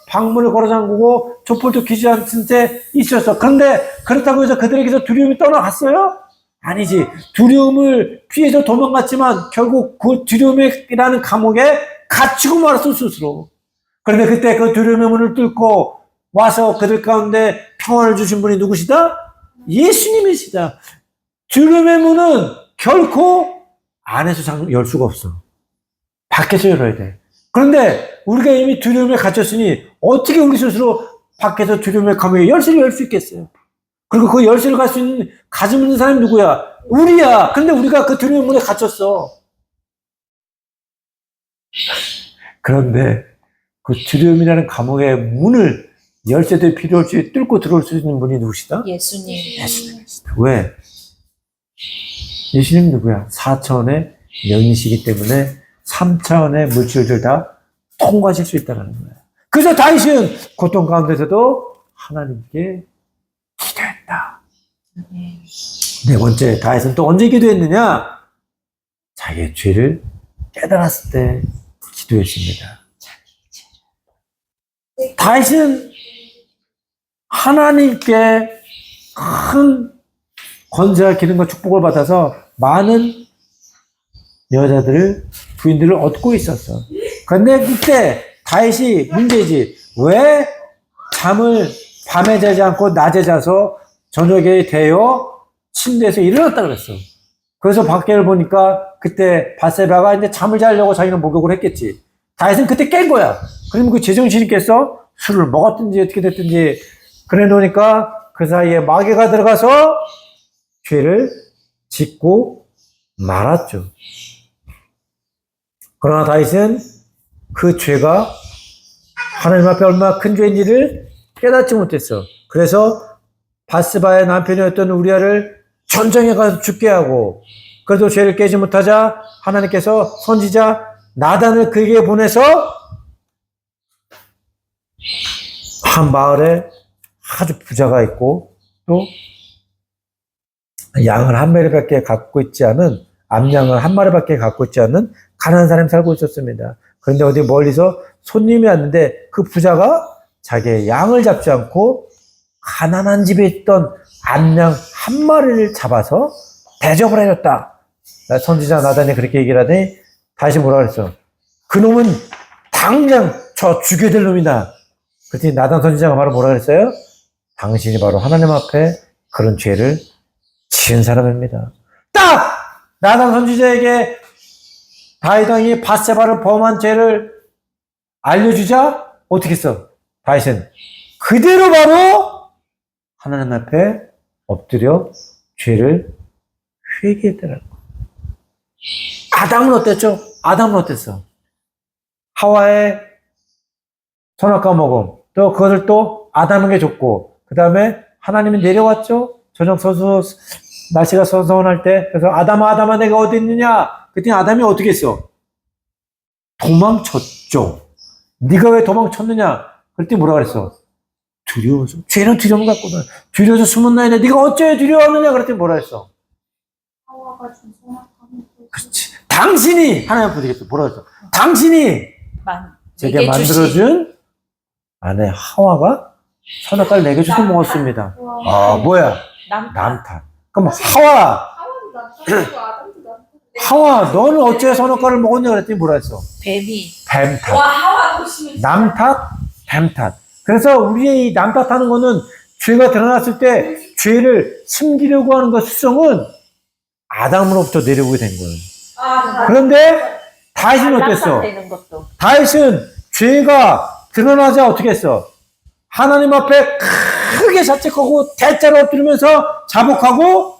방문을 걸어 잠그고 촛불도 켜지 않은 채 있었어. 그런데 그렇다고 해서 그들에게서 두려움이 떠나갔어요? 아니지. 두려움을 피해서 도망갔지만 결국 그 두려움이라는 감옥에 갇히고 말았어 스스로. 그런데 그때 그 두려움의 문을 뚫고 와서 그들 가운데 평안을 주신 분이 누구시다? 예수님이시다. 두려움의 문은 결코 안에서 열 수가 없어. 밖에서 열어야 돼. 그런데 우리가 이미 두려움에 갇혔으니 어떻게 우리 스스로 밖에서 두려움의 감옥에 열쇠를 열 수 있겠어요? 그리고 그 열쇠를 가지고 있는 사람이 누구야? 우리야. 근데 우리가 그 두려움 문에 갇혔어. 그런데 그 두려움이라는 감옥의 문을 열쇠도 필요 없이 뚫고 들어올 수 있는 분이 누구시다? 예수님. 예수님이시다. 왜? 예수님 누구야? 4차원의 영이시기 때문에 3차원의 물질들 다 통과하실 수 있다는 거예요. 그래서 다윗은 고통 가운데서도 하나님께 기도했다. 네 번째, 다윗은 또 언제 기도했느냐? 자기의 죄를 깨달았을 때 기도했습니다. 다윗은 하나님께 큰 권세와 기름과 축복을 받아서 많은 여자들을, 부인들을 얻고 있었어. 그런데 그때 다윗이 문제지. 왜 잠을 밤에 자지 않고 낮에 자서 저녁에 되어 침대에서 일어났다 그랬어. 그래서 밖에를 보니까 그때 바세바가 이제 잠을 자려고 자기는 목욕을 했겠지. 다윗은 그때 깬 거야. 그러면 그 제정신이 있겠어? 술을 먹었든지 어떻게 됐든지 그래 놓으니까 그 사이에 마귀가 들어가서 죄를 짓고 말았죠. 그러나 다윗은 그 죄가 하나님 앞에 얼마나 큰 죄인지를 깨닫지 못했어. 그래서 바스바의 남편이었던 우리아를 전쟁에 가서 죽게 하고, 그래도 죄를 깨지 못하자 하나님께서 선지자 나단을 그에게 보내서 한 마을에 아주 부자가 있고 또 양을 한 마리밖에 갖고 있지 않은, 암양을 한 마리밖에 갖고 있지 않은 가난한 사람이 살고 있었습니다. 그런데 어디 멀리서 손님이 왔는데 그 부자가 자기의 양을 잡지 않고 가난한 집에 있던 암양 한 마리를 잡아서 대접을 해줬다. 선지자 나단이 그렇게 얘기를 하더니 다시 뭐라 그랬어? 그놈은 당장 저 죽여야 될 놈이다. 그랬더니 나단 선지자가 바로 뭐라 그랬어요? 당신이 바로 하나님 앞에 그런 죄를 지은 사람입니다. 딱! 나단 선지자에게 다윗 왕이 바세바를 범한 죄를 알려주자 어떻게 했어? 다윗은 그대로 바로 하나님 앞에 엎드려 죄를 회개했다는 거. 아담은 어땠죠? 아담은 어땠어? 하와의 선악과 먹음. 또 그것을 또 아담에게 줬고, 그 다음에 하나님이 내려왔죠. 저녁 서서 날씨가 선선할 때. 그래서 아담아 내가 어디 있느냐? 그랬더니 아담이 어떻게 했어? 도망쳤죠. 네가 왜 도망쳤느냐? 그랬더니 뭐라 그랬어? 두려워서. 죄는 두려움 같거든. 두려워서 숨었나이다. 네가 어째 두려워하느냐? 그랬더니 뭐라 했어? 하와가 준 선악과는 그렇지. 당신이 하나님 앞에 되겠어. 뭐라 했어? 당신이 제게 내게 주시. 만들어준 아내 하와가 선악과를 내게 주고 먹었습니다. 아, 뭐야? 남탓. 그럼 하와, 하와도 남편이고 아담도 남편. 하와, 너는 어째 선악과를 먹었냐? 그랬더니 뭐라 했어? 뱀이 뱀 탓. 와 하와 도심이. 남 탓, 뱀 탓. 그래서 우리의 이 남 탓하는 거는 죄가 드러났을 때 죄를 숨기려고 하는 것 수성은 아담으로부터 내려오게 된 거예요. 아, 그런데 다윗은 어땠어? 되는 것도 다윗은 죄가 드러나자 어떻게 했어? 하나님 앞에 크게 자책하고 대자로 엎드리면서 자복하고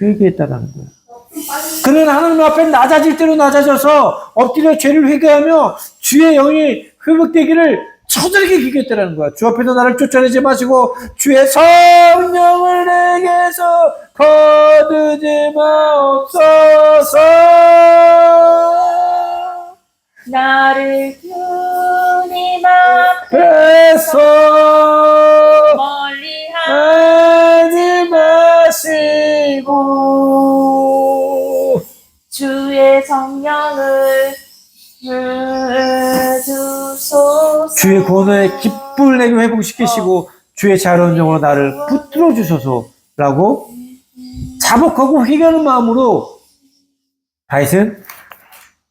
회개했다는 거예요. 그는 하나님 앞에 낮아질 대로 낮아져서 엎드려 죄를 회개하며 주의 영이 회복되기를 처절하게 기겠다는 거야. 주 앞에서 나를 쫓아내지 마시고 주의 성령을 내게서 거두지 마옵소서. 나를 주님 앞에 앞에서 멀리 하지 마시고 주의 성령을 주소서. 주의 구원의 기쁨을 내게 회복시키시고 주의 자유로운 영으로 나를 붙들어 주소서라고 자복하고 회개하는 마음으로 다윗은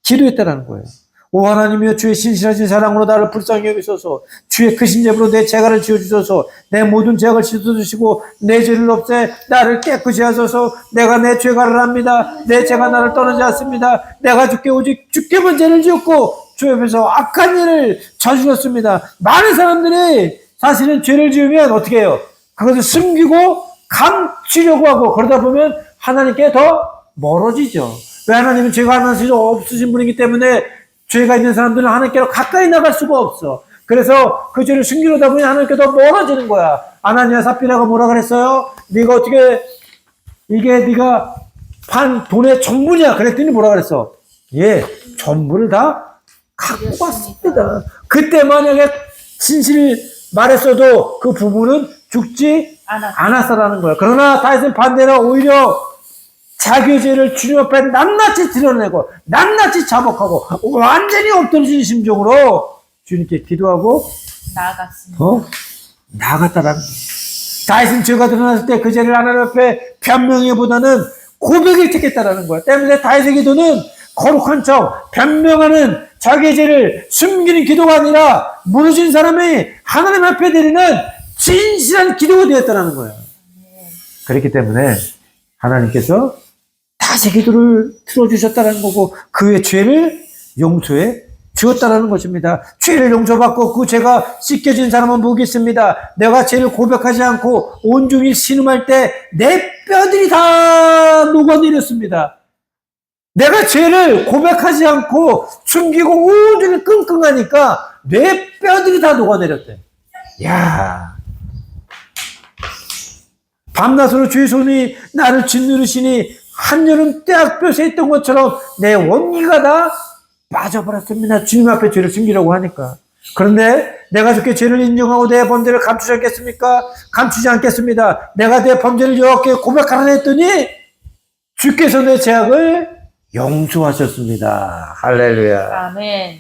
기도했다는 거예요. 오 하나님이여 주의 신실하신 사랑으로 나를 불쌍히 여기소서. 주의 크신 죄로 내 죄가를 지어주소서. 내 모든 죄악을 씻어주시고 내 죄를 없애 나를 깨끗이 하소서. 내가 내 죄가를 합니다. 내 죄가 나를 떠나지 않습니다. 내가 주께 오직 주께만 죄를 지었고 주 앞에서 악한 일을 저질렀습니다. 많은 사람들이 사실은 죄를 지으면 어떻게 해요? 그것을 숨기고 감추려고 하고 그러다 보면 하나님께 더 멀어지죠. 왜? 하나님은 죄가 하나씩 없으신 분이기 때문에 죄가 있는 사람들은 하나님께로 가까이 나갈 수가 없어. 그래서 그 죄를 숨기려다 보니 하나님께 더 멀어지는 거야. 아나니아 삽비라가 뭐라 그랬어요? 네가 어떻게 이게 네가 판 돈의 전부냐? 그랬더니 뭐라 그랬어? 예, 전부를 다 갖고 왔습니다. 그때 만약에 진실 말했어도 그 부부는 죽지 않았다라는 거야. 그러나 다윗은 반대로 오히려 자기의 죄를 주님 앞에 낱낱이 드러내고 낱낱이 자복하고 완전히 엎드러진 심정으로 주님께 기도하고 나아갔습니다. 나아갔다라는 거예요. 다윗은 죄가 드러났을 때 그 죄를 하나님 앞에 변명해보다는 고백을 택했다라는 거야. 때문에 다윗의 기도는 거룩한 척 변명하는 자기의 죄를 숨기는 기도가 아니라 무너진 사람이 하나님 앞에 드리는 진실한 기도가 되었다는 거예요. 그렇기 때문에 하나님께서 다시 기도를 들어주셨다는 거고 그의 죄를 용서해 주었다는 것입니다. 죄를 용서받고 그 죄가 씻겨진 사람은 복이 있습니다. 내가 죄를 고백하지 않고 온종일 신음할 때 내 뼈들이 다 녹아내렸습니다. 내가 죄를 고백하지 않고 숨기고 온종일 끙끙하니까 내 뼈들이 다 녹아내렸대. 야, 밤낮으로 주의 손이 나를 짓누르시니 한여름 떼약볕에 있던 것처럼 내 원기가 다 빠져버렸습니다. 주님 앞에 죄를 숨기려고 하니까. 그런데 내가 주께 죄를 인정하고 내 범죄를 감추지 않겠습니까? 감추지 않겠습니다. 내가 내 범죄를 여호와께 고백하라 했더니 주께서 내 죄악을 용서하셨습니다. 할렐루야. 아멘.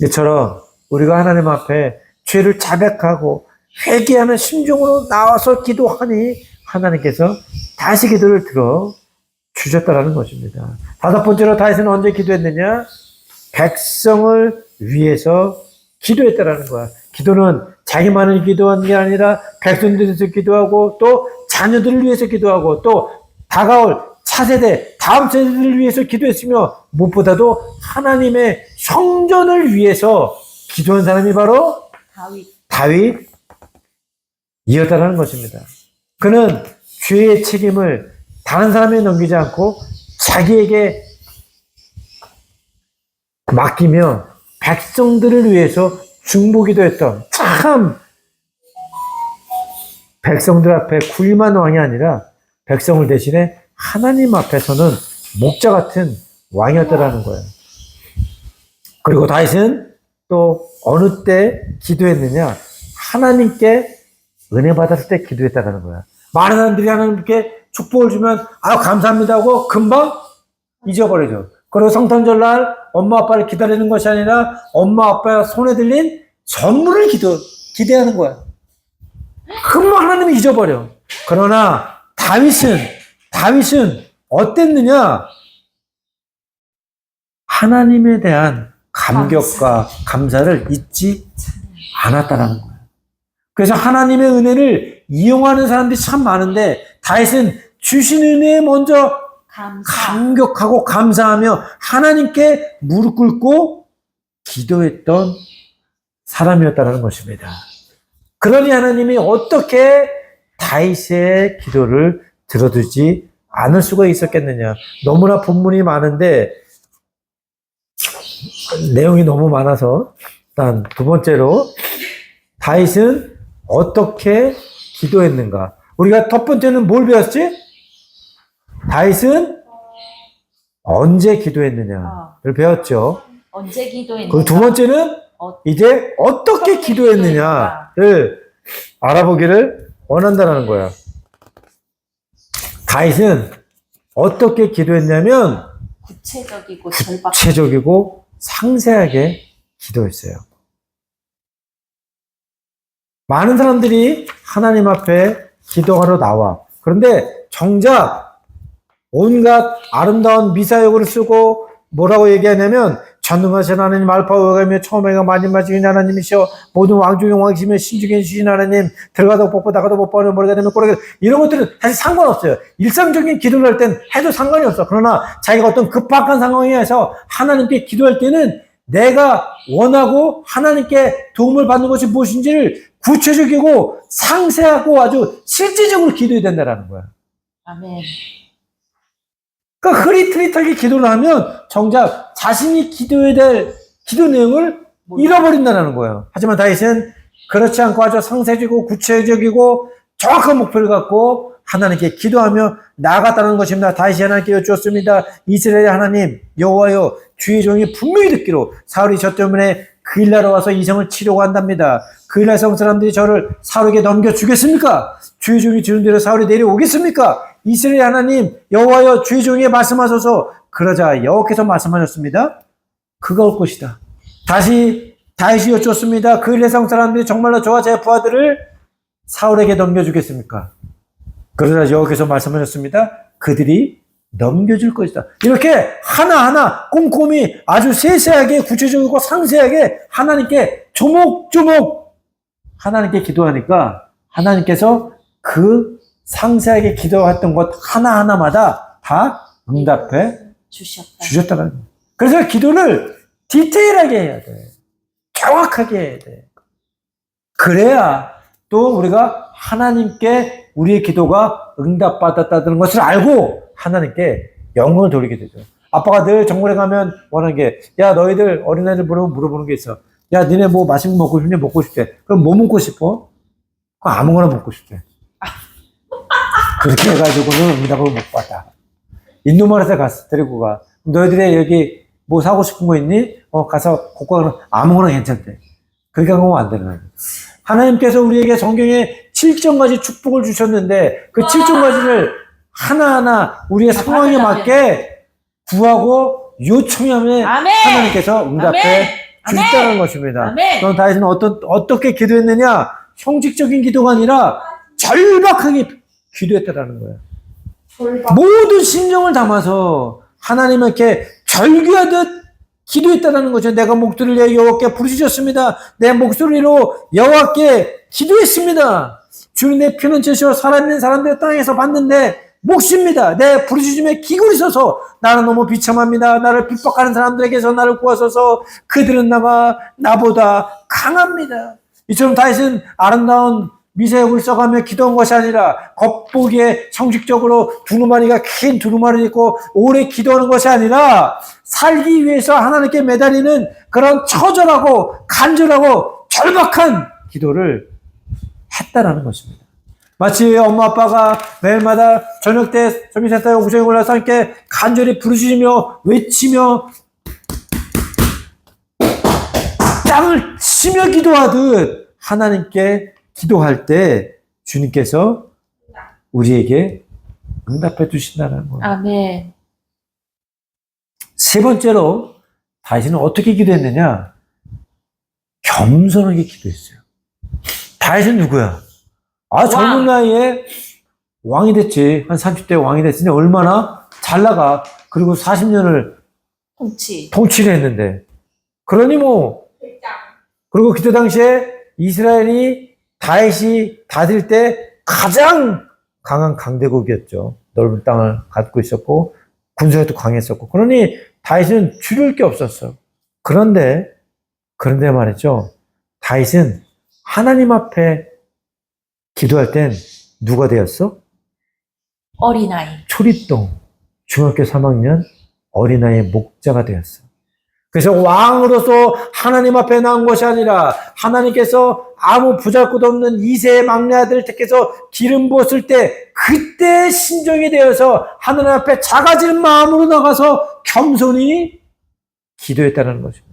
이처럼 우리가 하나님 앞에 죄를 자백하고 회개하는 심정으로 나와서 기도하니 하나님께서 다시 기도를 들어 주셨다라는 것입니다. 다섯 번째로 다윗은 언제 기도했느냐? 백성을 위해서 기도했다라는 거야. 기도는 자기만을 기도한 게 아니라 백성들을 위해서 기도하고 또 자녀들을 위해서 기도하고 또 다가올 차세대, 다음 세대들을 위해서 기도했으며 무엇보다도 하나님의 성전을 위해서 기도한 사람이 바로 다윗이었다라는 것입니다. 그는 죄의 책임을 다른 사람에게 넘기지 않고 자기에게 맡기며 백성들을 위해서 중보기도했던 참 백성들 앞에 굴림한 왕이 아니라 백성을 대신해 하나님 앞에서는 목자 같은 왕이었다라는 거예요. 그리고 다윗은 또 어느 때 기도했느냐? 하나님께 은혜 받았을 때 기도했다라는 거야. 많은 사람들이 하나님께 축복을 주면 감사합니다 하고 금방 잊어버리죠. 그리고 성탄절날 엄마 아빠를 기다리는 것이 아니라 엄마 아빠가 손에 들린 선물을 기대하는 거야. 금방 하나님이 잊어버려. 그러나 다윗은 어땠느냐? 하나님에 대한 감격과 감사를 잊지 않았다는 거예요. 그래서 하나님의 은혜를 이용하는 사람들이 참 많은데 다윗은 주신 은혜에 먼저 감격하고 감사하며 하나님께 무릎 꿇고 기도했던 사람이었다는 것입니다. 그러니 하나님이 어떻게 다윗의 기도를 들어주지 않을 수가 있었겠느냐. 너무나 본문이 많은데 내용이 너무 많아서 일단 두 번째로 다윗은 어떻게 기도했는가. 우리가 첫 번째는 뭘 배웠지? 다윗은 언제 기도했느냐를 배웠죠. 언제 기도했는가? 그리고 두 번째는 이제 어떻게 기도했느냐를 알아보기를 원한다는 거야. 다윗은 어떻게 기도했냐면 구체적이고 상세하게 기도했어요. 많은 사람들이 하나님 앞에 기도하러 나와. 그런데 정작 온갖 아름다운 미사여구를 쓰고 뭐라고 얘기하냐면 전능하신 하나님 알파와 오메가며 처음에가 마지막인 하나님이시여 모든 왕중의 왕이시며 신중에 주신 하나님 들어가도 못 보고 나가도 못 보는 머리가 되면 꼬리가 이런 것들은 사실 상관없어요. 일상적인 기도를 할 땐 해도 상관이 없어. 그러나 자기가 어떤 급박한 상황에서 하나님께 기도할 때는 내가 원하고 하나님께 도움을 받는 것이 무엇인지를 구체적이고 상세하고 아주 실질적으로 기도해야 된다는 거야. 아멘. 그러니까 흐릿흐릿하게 기도를 하면 정작 자신이 기도해야 될 기도 내용을 잃어버린다는 거예요. 하지만 다윗은 그렇지 않고 아주 상세적이고 구체적이고 정확한 목표를 갖고 하나님께 기도하며 나아갔다는 것입니다. 다윗이 하나님께 여쭈었습니다. 이스라엘의 하나님 여호와여 주의 종이 분명히 듣기로 사울이 저 때문에 그일라로 와서 이성을 치려고 한답니다. 그일라 성 사람들이 저를 사울에게 넘겨주겠습니까? 주의 종이 주는 대로 사울이 내려오겠습니까? 이스라엘 하나님 여호와여 주의 종에게 말씀하소서. 그러자 여호와께서 말씀하셨습니다. 그가 올 것이다. 다시 다윗이 여쭈었습니다. 그일라 성 사람들이 정말로 저와 제 부하들을 사울에게 넘겨주겠습니까? 그러자 여호와께서 말씀하셨습니다. 그들이 넘겨줄 것이다. 이렇게 하나하나 꼼꼼히 아주 세세하게 구체적이고 상세하게 하나님께 조목조목 하나님께 기도하니까 하나님께서 그 상세하게 기도했던 것 하나하나마다 다 응답해 주셨다는 거예요. 그래서 기도를 디테일하게 해야 돼. 정확하게 해야 돼. 그래야 또 우리가 하나님께 우리의 기도가 응답받았다는 것을 알고 하나님께 영광을 돌리게 되죠. 아빠가 늘 정글에 가면 원하는 게, 야, 너희들 어린애들 물어보는 게 있어. 야, 니네 뭐 맛있는 거 먹고 싶냐? 먹고 싶대. 그럼 뭐 먹고 싶어? 아무거나 먹고 싶대. 그렇게 해가지고는 응답을 못 받아. 인도마을에서 갔어. 데리고 가. 너희들의 여기 뭐 사고 싶은 거 있니? 가서 고가는 아무거나 괜찮대. 그렇게 하면 안 되는 거예요. 하나님께서 우리에게 성경에 7점까지 축복을 주셨는데 그 7점까지를 하나하나 우리의 상황에 맞게 구하고 요청하면 하나님께서 응답해 주셨다는 것입니다. 그럼 다윗은 어떻게 기도했느냐? 형식적인 기도가 아니라 절박하게 기도했다는 거예요. 모든 심정을 담아서 하나님께 절규하듯 기도했다는 거죠. 내가 목소리를 여호와께 부르짖었습니다. 내 목소리로 여호와께 기도했습니다. 주님 내 피는 채시어 살아있는 사람들 땅에서 봤는데 몫입니다. 내 부르짖음에 기울이 서서 나는 너무 비참합니다. 나를 핍박하는 사람들에게서 나를 구하소서. 그들은 나보다 강합니다. 이처럼 다윗은 아름다운 미사역을 써가며 기도한 것이 아니라 겉보기에 형식적으로 두루마리가 긴 두루마리를 입고 오래 기도하는 것이 아니라 살기 위해서 하나님께 매달리는 그런 처절하고 간절하고 절박한 기도를 했다라는 것입니다. 마치 엄마 아빠가 매일마다 저녁 때 전미센터에 옥상에 올라서 함께 간절히 부르짖으며 외치며 땅을 치며 기도하듯 하나님께 기도할 때 주님께서 우리에게 응답해 주신다는 거예요. 아멘. 세 번째로 다윗은 어떻게 기도했느냐? 겸손하게 기도했어요. 다윗은 누구야? 젊은 나이에 왕이 됐지. 한 30대 왕이 됐으니 얼마나 잘 나가. 그리고 40년을 통치를 했는데. 그러니 그리고 그때 당시에 이스라엘이 다윗이 다스릴 때 가장 강한 강대국이었죠. 넓은 땅을 갖고 있었고 군사력도 강했었고. 그러니 다윗은 줄일 게 없었어. 그런데 말이죠. 다윗은 하나님 앞에 기도할 땐 누가 되었어? 어린아이. 초립동 중학교 3학년 어린아이의 목자가 되었어. 그래서 왕으로서 하나님 앞에 나온 것이 아니라 하나님께서 아무 보잘것 없는 2세의 막내 아들을 택해서 기름 부었을 때 그때 신정이 되어서 하나님 앞에 작아진 마음으로 나가서 겸손히 기도했다는 것입니다.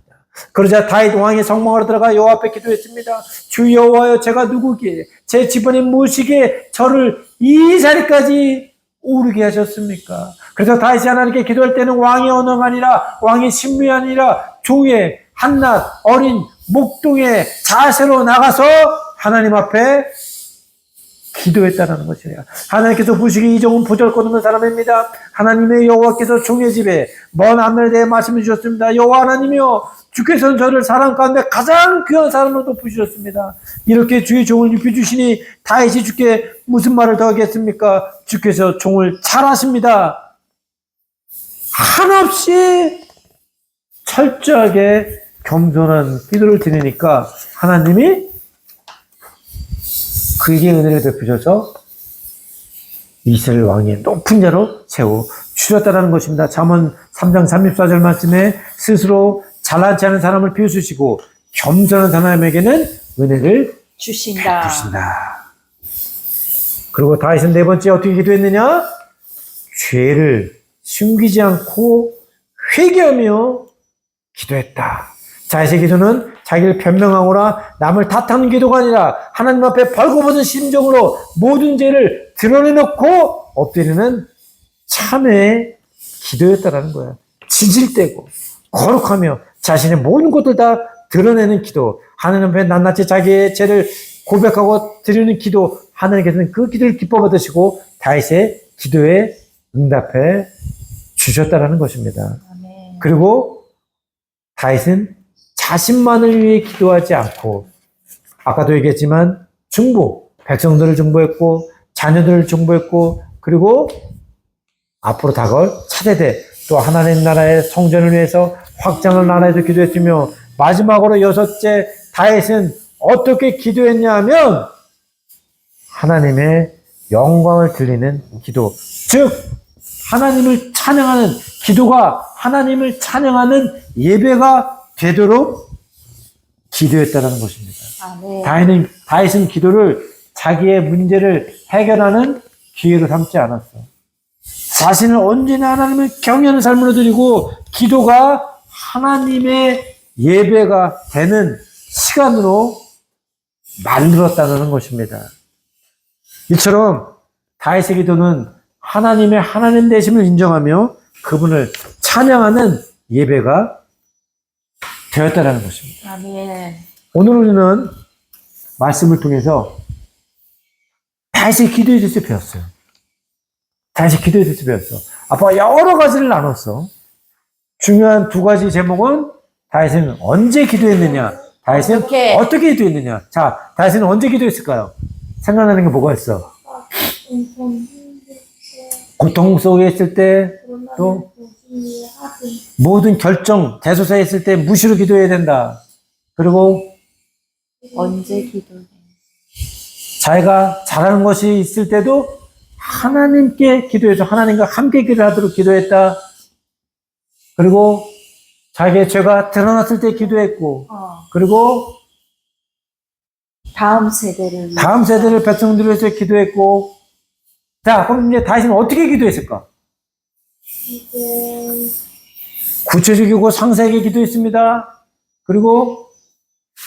그러자 다윗 왕이 성막으로 들어가 여호와 앞에 기도했습니다. 주 여호와여, 제가 누구기에 제 집안이 무엇이기에 저를 이 자리까지 오르게 하셨습니까? 그래서 다윗이 하나님께 기도할 때는 왕의 언어가 아니라 왕의 신분이 아니라 종의 한낱 어린 목동의 자세로 나가서 하나님 앞에 기도했다는 것이에요. 하나님께서 보시기에 이 종은 보잘것없는 사람입니다. 하나님의 여호와께서 종의 집에 먼 하늘에 대해 말씀해 주셨습니다. 여호와 하나님이여, 주께서는 저를 사람 가운데 가장 귀한 사람으로 높으셨습니다. 이렇게 주의 종을 높여주시니 다윗이 주께 무슨 말을 더 하겠습니까? 주께서 종을 잘하십니다. 한없이 철저하게 겸손한 기도를 드리니까 하나님이 그에게 은혜를 베푸셔서 이스라엘 왕의 높은 자로 세워 주셨다는 것입니다. 잠언 3장 34절 말씀에 스스로 잘나지 않은 사람을 비웃으시고 겸손한 사람에게는 은혜를 주신다. 그리고 다윗은 네 번째 어떻게 기도했느냐? 죄를 숨기지 않고 회개하며 기도했다. 다윗의 기도는 자기를 변명하거나 남을 탓하는 기도가 아니라 하나님 앞에 벌거벗은 심정으로 모든 죄를 드러내놓고 엎드리는 참회의 기도였다라는 거야. 지질대고 거룩하며 자신의 모든 것들 다 드러내는 기도. 하나님 앞에 낱낱이 자기의 죄를 고백하고 드리는 기도. 하나님께서는 그 기도를 기뻐 받으시고 다윗의 기도에 응답해 주셨다라는 것입니다. 아멘. 그리고 다윗은 자신만을 위해 기도하지 않고 아까도 얘기했지만 백성들을 중보했고 자녀들을 중보했고 그리고 앞으로 다가올 차세대 또 하나님 나라의 성전을 위해서 확장을 나라에서 기도했으며 마지막으로 여섯째 다윗은 어떻게 기도했냐 하면 하나님의 영광을 드리는 기도, 즉 하나님을 찬양하는 기도가 하나님을 찬양하는 예배가 되도록 기도했다는 것입니다. 아멘. 다윗은 기도를 자기의 문제를 해결하는 기회로 삼지 않았어. 자신을 언제나 하나님을 경외하는 삶으로 드리고 기도가 하나님의 예배가 되는 시간으로 만들었다는 것입니다. 이처럼 다윗의 기도는 하나님의 하나님 되심을 인정하며 그분을 찬양하는 예배가 되었다는 것입니다. 아멘. 오늘 우리는 말씀을 통해서 다윗의 기도에 대해서 배웠어요. 다윗의 기도에 대해서 배웠어. 아빠가 여러 가지를 나눴어. 중요한 두 가지 제목은 다윗은 언제 기도했느냐, 다윗은 어떻게 기도했느냐. 자, 다윗은 언제 기도했을까요? 생각나는 게 뭐가 있어? 고통 속에 있을 때, 또 모든 결정, 대소사에 있을 때 무시로 기도해야 된다. 그리고 언제 기도해? 자기가 잘하는 것이 있을 때도 하나님께 기도해서 하나님과 함께 기도하도록 기도했다. 그리고 자기의 죄가 드러났을 때 기도했고, 그리고 다음 세대를 다음 세대를 백성들을 위해서 기도했고, 자, 그럼 이제 다윗은 어떻게 기도했을까? 이제 구체적이고 상세하게 기도했습니다. 그리고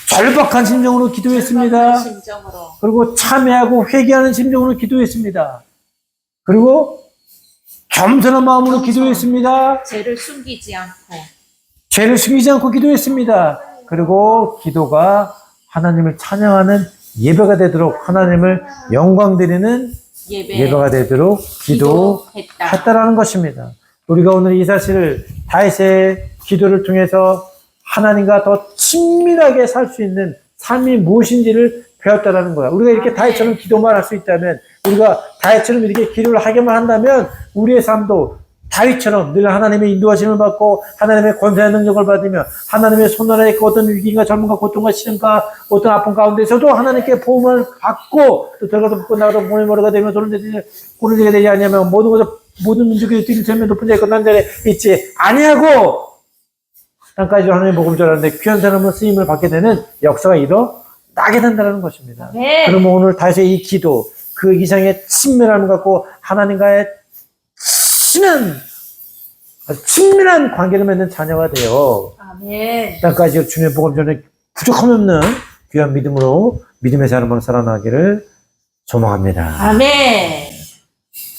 절박한 심정으로 기도했습니다. 심정으로 그리고 참회하고 회개하는 심정으로 기도했습니다. 그리고 겸손한 마음으로 기도했습니다. 죄를 숨기지 않고 죄를 숨기지 않고 기도했습니다. 그리고 기도가 하나님을 찬양하는 예배가 되도록, 하나님을 영광 드리는 예배가 되도록 기도했다라는 것입니다. 우리가 오늘 이 사실을, 다윗의 기도를 통해서 하나님과 더 친밀하게 살 수 있는 삶이 무엇인지를 배웠다라는 거야. 우리가 이렇게 다윗처럼 기도만 할 수 있다면, 우리가 다윗처럼 이렇게 기도를 하게만 한다면, 우리의 삶도 다윗처럼 늘 하나님의 인도하심을 받고 하나님의 권세의 능력을 받으며 하나님의 손아래에 어떤 위기가 젊음과 고통과 시련과 어떤 아픔 가운데서도 하나님께 보험을 받고, 또 들어가도 붙고 나가도 몸이 머리가 되며 손을 대지 꼴을 되게 되지 아니하면 모든 것을, 모든 민족이 뛰는 ter면 높은 자에 끝난 자리에 있지 아니하고 땅까지 하나님의 복음을 전하는데 귀한 사람은 쓰임을 받게 되는 역사가 일어나게 된다는 것입니다. 네. 그러면 오늘 다윗의 이 기도, 그 이상의 친밀함을 갖고 하나님과의 친밀한 관계를 맺는 자녀가 되어 아멘. 땅까지 주님의 복음 전에 부족함 없는 귀한 믿음으로 믿음의 사람으로 살아나기를 소망합니다. 아멘.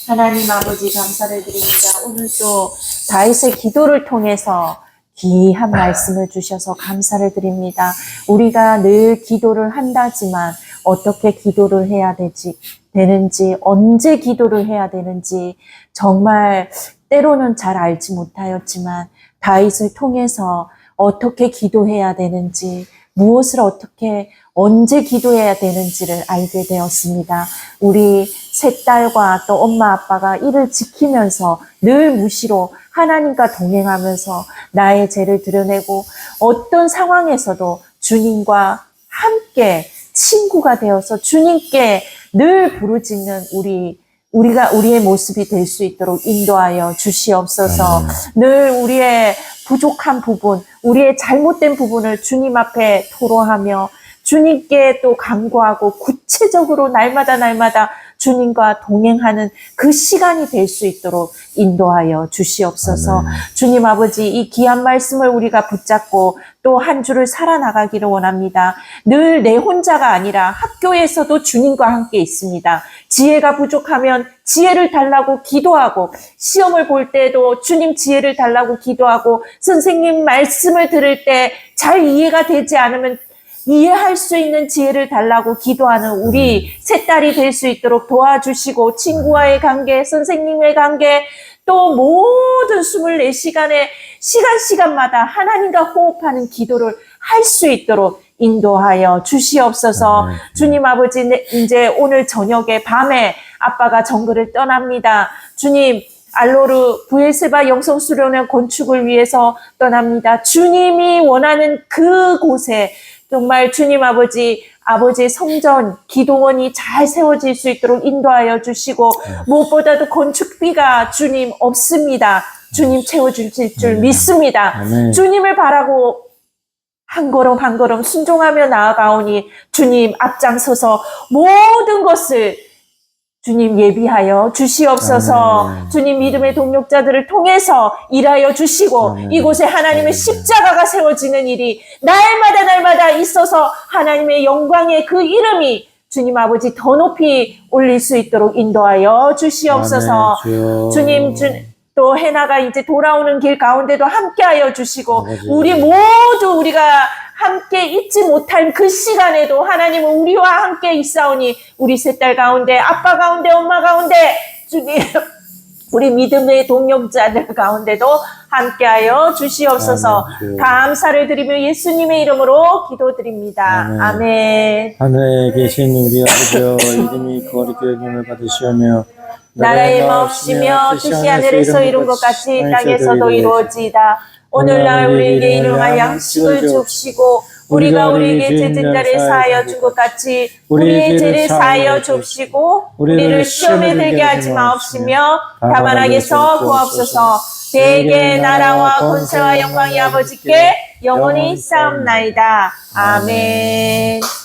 하나님 아버지 감사를 드립니다. 오늘 또 다윗의 기도를 통해서 귀한 말씀을 주셔서 감사를 드립니다. 우리가 늘 기도를 한다지만 어떻게 기도를 해야 되는지, 언제 기도를 해야 되는지 정말 때로는 잘 알지 못하였지만 다윗을 통해서 어떻게 기도해야 되는지, 무엇을 어떻게 언제 기도해야 되는지를 알게 되었습니다. 우리 세 딸과 또 엄마 아빠가 이를 지키면서 늘 무시로 하나님과 동행하면서 나의 죄를 드러내고 어떤 상황에서도 주님과 함께 친구가 되어서 주님께 늘 부르짖는 우리의 모습이 될 수 있도록 인도하여 주시옵소서. 늘 우리의 부족한 부분, 우리의 잘못된 부분을 주님 앞에 토로하며 주님께 또 간구하고 구체적으로 날마다 주님과 동행하는 그 시간이 될 수 있도록 인도하여 주시옵소서. 주님 아버지, 이 귀한 말씀을 우리가 붙잡고 또 한 주를 살아나가기를 원합니다. 늘 내 혼자가 아니라 학교에서도 주님과 함께 있습니다. 지혜가 부족하면 지혜를 달라고 기도하고, 시험을 볼 때도 주님 지혜를 달라고 기도하고, 선생님 말씀을 들을 때 잘 이해가 되지 않으면 이해할 수 있는 지혜를 달라고 기도하는 우리 세 딸이 될 수 있도록 도와주시고, 친구와의 관계, 선생님의 관계, 또 모든 24시간에 시간마다 하나님과 호흡하는 기도를 할 수 있도록 인도하여 주시옵소서. 주님 아버지, 이제 오늘 저녁에 밤에 아빠가 정글을 떠납니다. 주님, 알로르 부엘세바 영성수련회 건축을 위해서 떠납니다. 주님이 원하는 그곳에 정말 주님 아버지의 성전, 기도원이 잘 세워질 수 있도록 인도하여 주시고, 무엇보다도 건축비가 주님 없습니다. 주님 채워주실 줄 믿습니다. 주님을 바라고 한 걸음 순종하며 나아가오니 주님 앞장서서 모든 것을 주님 예비하여 주시옵소서. 주님 믿음의 동력자들을 통해서 일하여 주시고, 이곳에 하나님의 십자가가 세워지는 일이 날마다 있어서 하나님의 영광의 그 이름이 주님 아버지 더 높이 올릴 수 있도록 인도하여 주시옵소서. 주님, 또 해나가 이제 돌아오는 길 가운데도 함께하여 주시고, 우리 모두 우리가 함께 잊지 못할 그 시간에도 하나님은 우리와 함께 있사오니, 우리 세 딸 가운데, 아빠 가운데, 엄마 가운데, 주님, 우리 믿음의 동력자들 가운데도 함께하여 주시옵소서. 감사를 드리며 예수님의 이름으로 기도드립니다. 아멘. 하늘에 계신 우리 아버지여, 이름이 거룩히 여김을 받으시오며 나라의 마옵시며 뜻이 하늘에서 이룬 것 같이 땅에서도 이루어지이다. 오늘날 우리에게 일용할 양식을 주옵시고, 우리가 우리에게 죄진 자를 사하여 준 것 같이 우리의 죄를 사하여 주옵시고, 우리를 시험에 들게 하지 마옵시며 다만 악에서 구하옵소서. 대개 나라와 권세와 영광이 아버지께 영원히 있사옵나이다. 아멘.